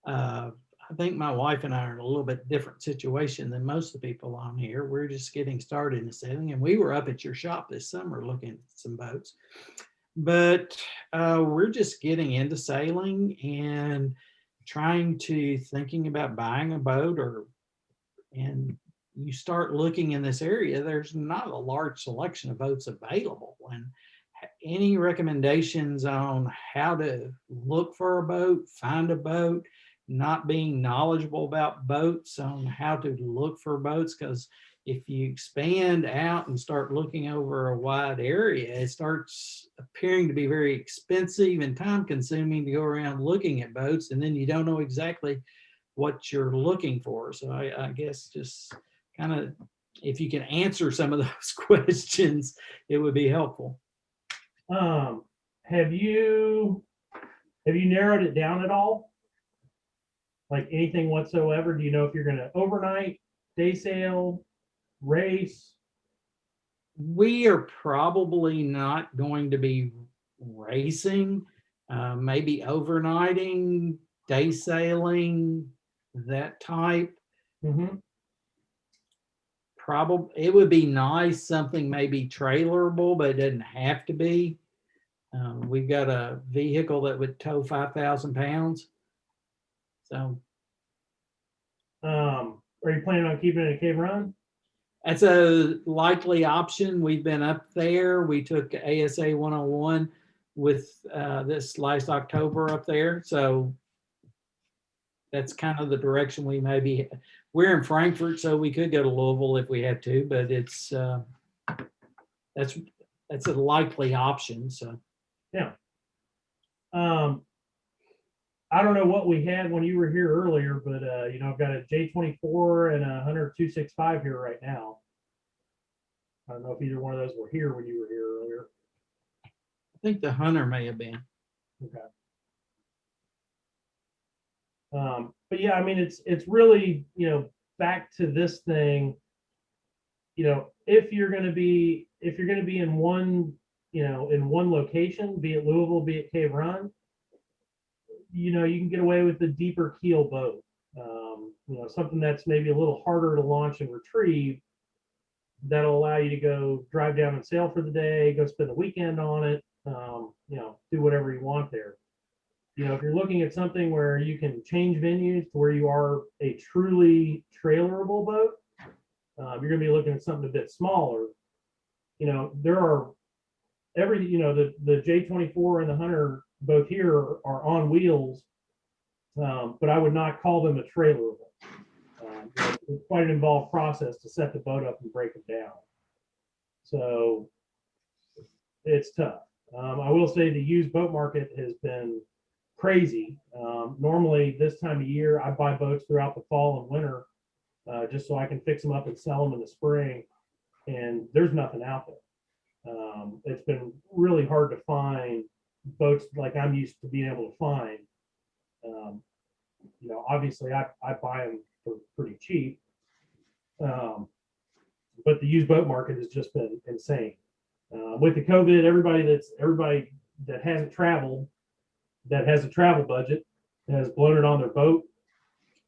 I think my wife and I are in a little bit different situation than most of the people on here. We're just getting started in sailing, and we were up at your shop this summer looking at some boats, but we're just getting into sailing and thinking about buying a boat, and you start looking in this area, there's not a large selection of boats available. And any recommendations on how to look for a boat, find a boat, not being knowledgeable about boats, on how to look for boats? Because if you expand out and start looking over a wide area, it starts appearing to be very expensive and time consuming to go around looking at boats, and then you don't know exactly what you're looking for. So I guess just kind of, if you can answer some of those questions, it would be helpful. Have you narrowed it down at all? Like anything whatsoever? Do you know if you're going to overnight, day sail, race? We are probably not going to be racing, maybe overnighting, day sailing, that type. Mm-hmm. Probably it would be nice, something maybe trailerable, but it doesn't have to be. We've got a vehicle that would tow 5,000 pounds. So Are you planning on keeping it a cave run? that's a likely option. We've been up there. We took ASA 101 with this last October up there. So that's kind of the direction we may be. We're in Frankfurt, so we could go to Louisville if we had to, but it's that's a likely option. So Yeah. I don't know what we had when you were here earlier, but I've got a J24 and a Hunter 265 here right now. I don't know if either one of those were here when you were here earlier. I think the Hunter may have been. Okay. But yeah, I mean, it's really, back to this thing, if you're going to be in one, in one location, be it Louisville, be it Cave Run, you can get away with the deeper keel boat. Something that's maybe a little harder to launch and retrieve, that'll allow you to go drive down and sail for the day, go spend the weekend on it, do whatever you want there. If you're looking at something where you can change venues to where you are a truly trailerable boat, you're going to be looking at something a bit smaller. There are the J24 and the Hunter both here are on wheels, but I would not call them a trailerable. It's quite an involved process to set the boat up and break it down. So it's tough. I will say the used boat market has been crazy. Normally this time of year, I buy boats throughout the fall and winter just so I can fix them up and sell them in the spring. And there's nothing out there. It's been really hard to find boats like I'm used to being able to find. Obviously I buy them for pretty cheap. But the used boat market has just been insane. With the COVID, everybody that hasn't traveled, that has a travel budget, has blown it on their boat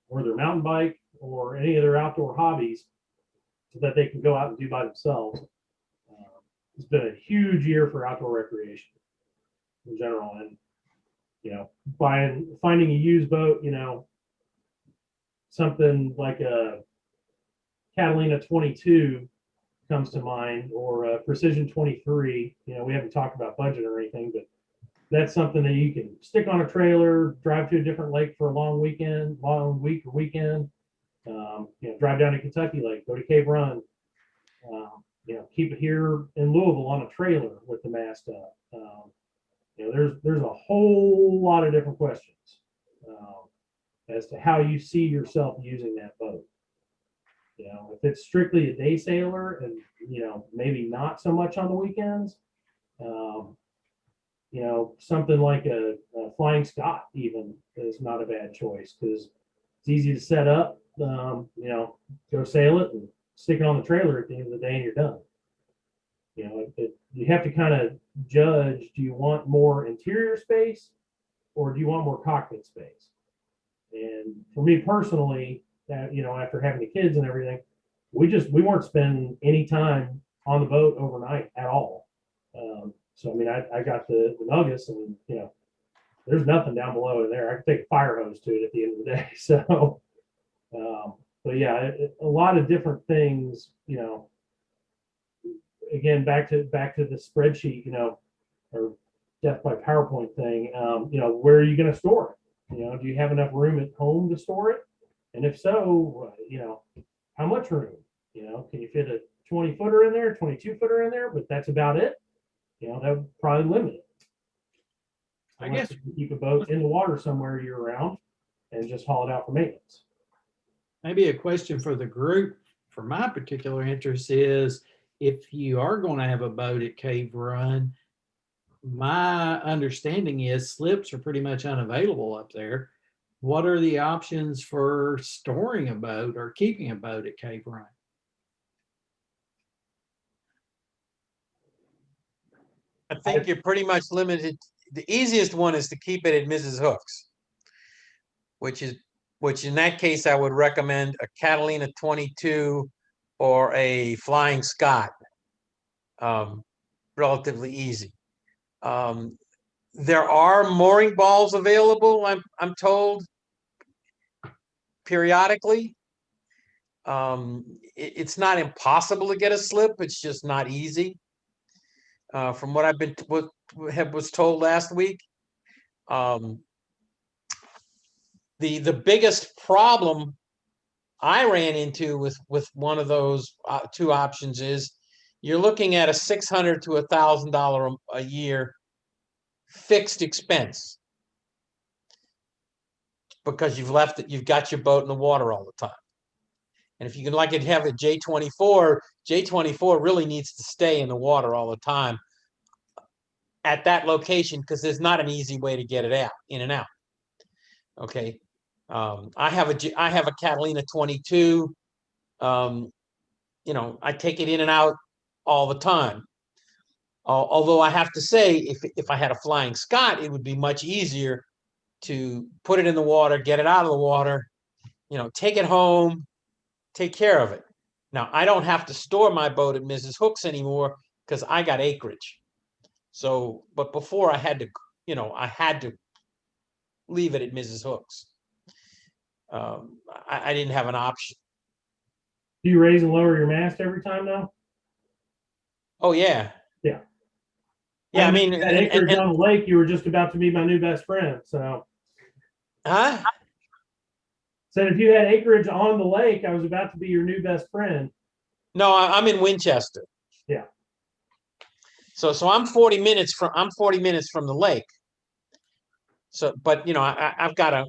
or their mountain bike or any of their outdoor hobbies so that they can go out and do by themselves. It's been a huge year for outdoor recreation in general. And, finding a used boat, something like a Catalina 22 comes to mind, or a Precision 23. We haven't talked about budget or anything, but that's something that you can stick on a trailer, drive to a different lake for a long week or weekend. Drive down to Kentucky Lake, go to Cave Run. Keep it here in Louisville on a trailer with the mast up. There's a whole lot of different questions as to how you see yourself using that boat. If it's strictly a day sailor and, maybe not so much on the weekends, something like a Flying Scot even is not a bad choice because it's easy to set up, go sail it and stick it on the trailer at the end of the day and you're done. You have to kind of judge, do you want more interior space or do you want more cockpit space? And for me personally, after having the kids and everything, we weren't spending any time on the boat overnight at all. So, I got the Nuggets and, there's nothing down below in there. I could take a fire hose to it at the end of the day. So, but yeah, a lot of different things, again, back to the spreadsheet, or death by PowerPoint thing, where are you going to store it? Do you have enough room at home to store it? And if so, how much room? Can you fit a 20-footer in there, 22-footer in there? But that's about it. That would probably limit it. I guess you keep a boat in the water somewhere year round and just haul it out for maintenance. maybe a question for the group, for my particular interest, is if you are going to have a boat at Cave Run, my understanding is slips are pretty much unavailable up there. What are the options for storing a boat or keeping a boat at Cave Run? I think you're pretty much limited. The easiest one is to keep it at Mrs. Hook's, which in that case, I would recommend a Catalina 22 or a Flying Scot. Relatively easy. There are mooring balls available, I'm told, periodically. It's not impossible to get a slip. It's just not easy. From what was told last week. The biggest problem I ran into with one of those two options is you're looking at a $600 to $1,000 a year fixed expense because you've got your boat in the water all the time. And if you can have a J24 really needs to stay in the water all the time at that location because there's not an easy way to get it out, in and out. Okay. I have a Catalina 22. I take it in and out all the time. Although I have to say, if I had a Flying Scot, it would be much easier to put it in the water, get it out of the water, take it home, take care of it. Now, I don't have to store my boat at Mrs. Hook's anymore because I got acreage. So, but before I had to leave it at Mrs. Hook's. I didn't have an option. Do you raise and lower your mast every time now? Oh, yeah. Yeah. Yeah, I mean, that acreage on the lake, you were just about to be my new best friend. So, huh? Said if you had acreage on the lake, I was about to be your new best friend. No, I'm in Winchester. Yeah. So I'm 40 minutes from the lake. So, but I've got a,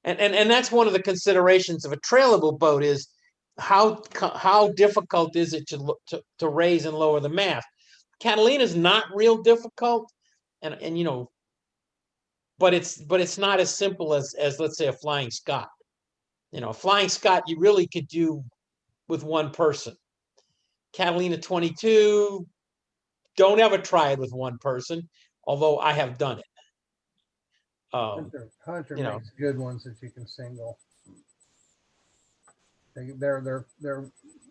and that's one of the considerations of a trailable boat is how difficult is it to raise and lower the mast. Catalina is not real difficult, and but it's not as simple as let's say a Flying Scot. A Flying Scot you really could do with one person. Catalina 22, don't ever try it with one person, although I have done it. Hunter makes good ones that you can single. Their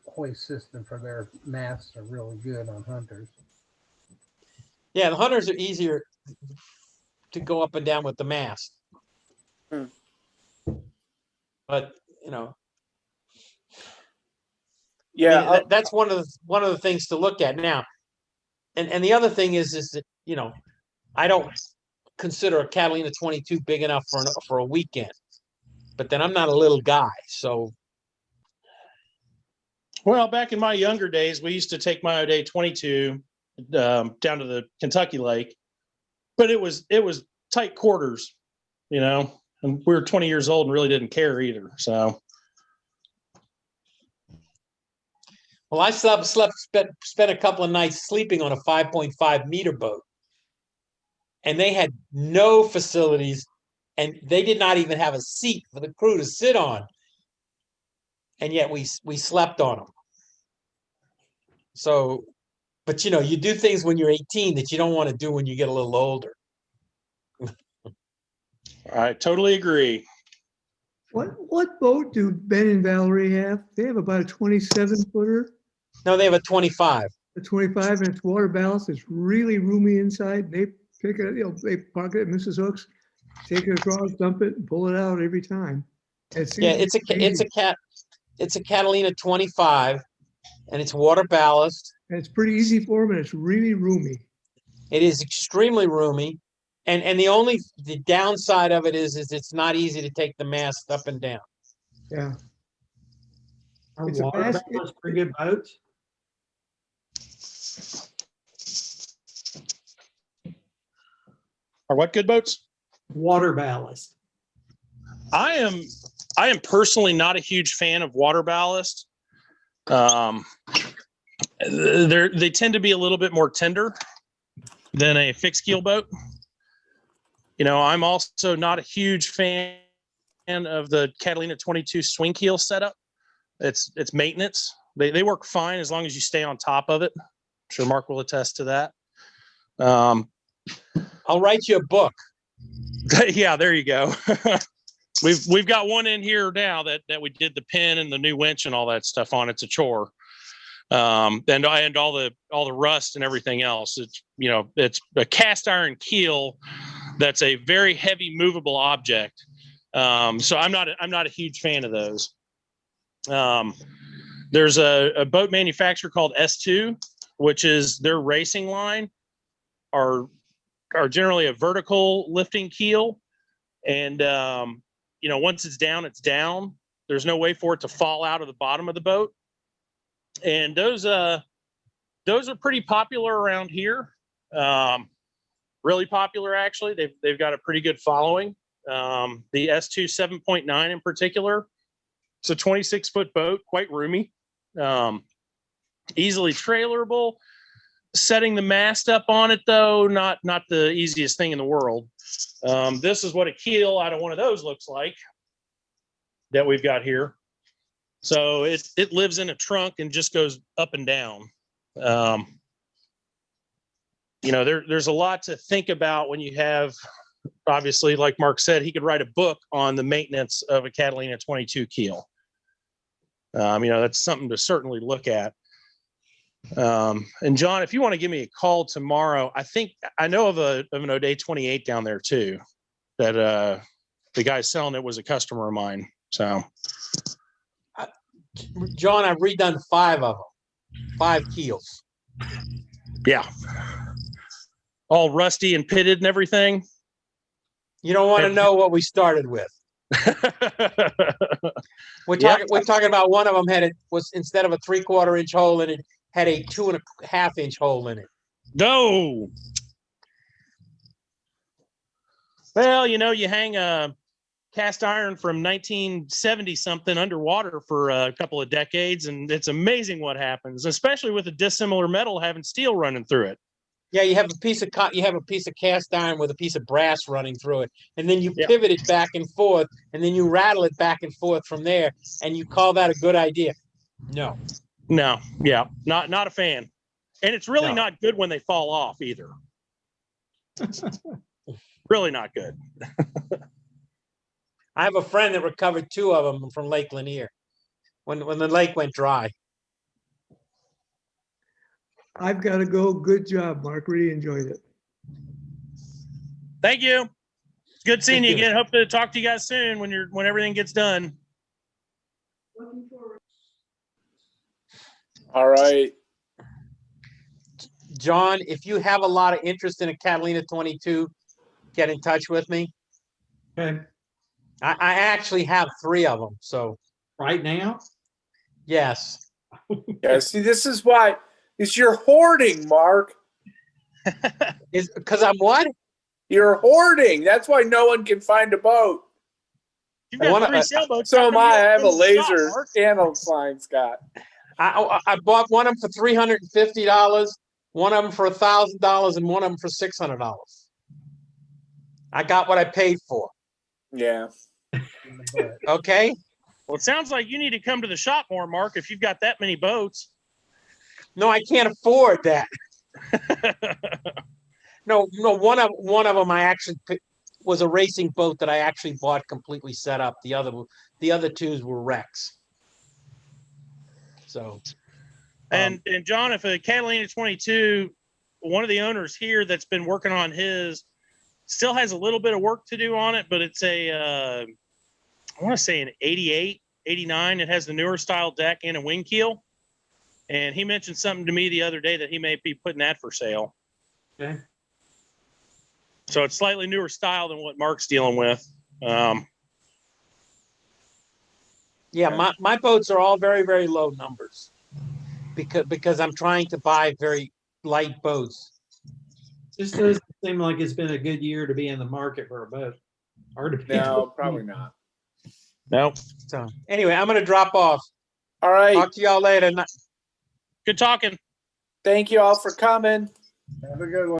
hoist system for their masts are really good on Hunters. Yeah, the Hunters are easier to go up and down with the mast. But Yeah, that's one of the things to look at now. And the other thing is that I don't consider a Catalina 22 big enough for a weekend. But then I'm not a little guy, so. Well, back in my younger days, we used to take my O'Day 22 down to the Kentucky Lake, but it was tight quarters, and we were 20 years old and really didn't care either. So. Well, I spent a couple of nights sleeping on a 5.5 meter boat, and they had no facilities, and they did not even have a seat for the crew to sit on, and yet we slept on them. So, but you do things when you're 18 that you don't want to do when you get a little older. I totally agree. What boat do Ben and Valerie have? They have about a 27-footer. No, they have a 25. A 25, and it's water ballast. It's really roomy inside. They pick it, they park it at Mrs. Hook's, take it across, dump it, and pull it out every time. It's a Catalina 25, and it's water ballast. And it's pretty easy for them, and it's really roomy. It is extremely roomy, and the downside of it is it's not easy to take the mast up and down. Yeah. Are It's water ballast pretty good boats? Are what good boats? Water ballast. I am personally not a huge fan of water ballast. They tend to be a little bit more tender than a fixed keel boat. I'm also not a huge fan of the Catalina 22 swing keel setup. It's maintenance. They work fine as long as you stay on top of it. I'm sure Mark will attest to that. I'll write you a book. Yeah, there you go. We've got one in here now that we did the pin and the new winch and all that stuff on. It's a chore. And all the rust and everything else. It's, you know, it's a cast iron keel that's a very heavy movable object. So I'm not a huge fan of those. There's a boat manufacturer called S2, which is their racing line, are generally a vertical lifting keel. And, you know, once it's down, it's down. There's no way for it to fall out of the bottom of the boat. And those are pretty popular around here. Really popular, actually. They've got a pretty good following. The S2 7.9 in particular. It's a 26-foot boat, quite roomy, easily trailerable. Setting the mast up on it, though, not the easiest thing in the world. This is what a keel out of one of those looks like that we've got here. So it lives in a trunk and just goes up and down. You know, there's a lot to think about when you have, obviously, like Mark said, he could write a book on the maintenance of a Catalina 22 keel. You know, that's something to certainly look at. And John, if you want to give me a call tomorrow, I know of an O'Day 28 down there too, that the guy selling it was a customer of mine. So, John, I've redone 5 of them, 5 keels. Yeah. All rusty and pitted and everything. You don't want to know what we started with. We're talking about one of them was instead of a 3/4 inch hole in it, had a 2.5 inch hole in it. No. Well, you know, you hang a cast iron from 1970 something underwater for a couple of decades, and it's amazing what happens, especially with a dissimilar metal having steel running through it. Yeah, you have a piece of cast iron with a piece of brass running through it, and then you pivot it back and forth, and then you rattle it back and forth from there, and you call that a good idea? No, yeah, not a fan, and it's really not good when they fall off either. Really not good. I have a friend that recovered 2 of them from Lake Lanier when the lake went dry. I've got to go. Good job, Mark. Really enjoyed it. Thank you. It's good seeing you again. Hope to talk to you guys soon when everything gets done. All right. John, if you have a lot of interest in a Catalina 22, get in touch with me. Okay. I actually have 3 of them. So right now? Yes. Yeah, see, this is why you're hoarding, Mark. Is because I'm what? You're hoarding. That's why no one can find a boat. You've got 3 sailboats. So am I. I have a laser and a flying Scott. I bought one of them for $350, one of them for $1,000, and one of them for $600. I got what I paid for. Yeah. Okay. Well, it sounds like you need to come to the shop more, Mark, if you've got that many boats. No, I can't afford that. No, one of them I actually was a racing boat that I actually bought completely set up. The other 2s were wrecks. So, and John, if a Catalina 22, one of the owners here that's been working on his still has a little bit of work to do on it, but it's I want to say an 88, 89. It has the newer style deck and a wing keel. And he mentioned something to me the other day that he may be putting that for sale. Okay. So it's slightly newer style than what Mark's dealing with. Yeah, my boats are all very, very low numbers because I'm trying to buy very light boats. This doesn't seem like it's been a good year to be in the market for a boat. Or to be No, probably not. Nope. So anyway, I'm going to drop off. All right. Talk to y'all later. Good talking. Thank you all for coming. Have a good one.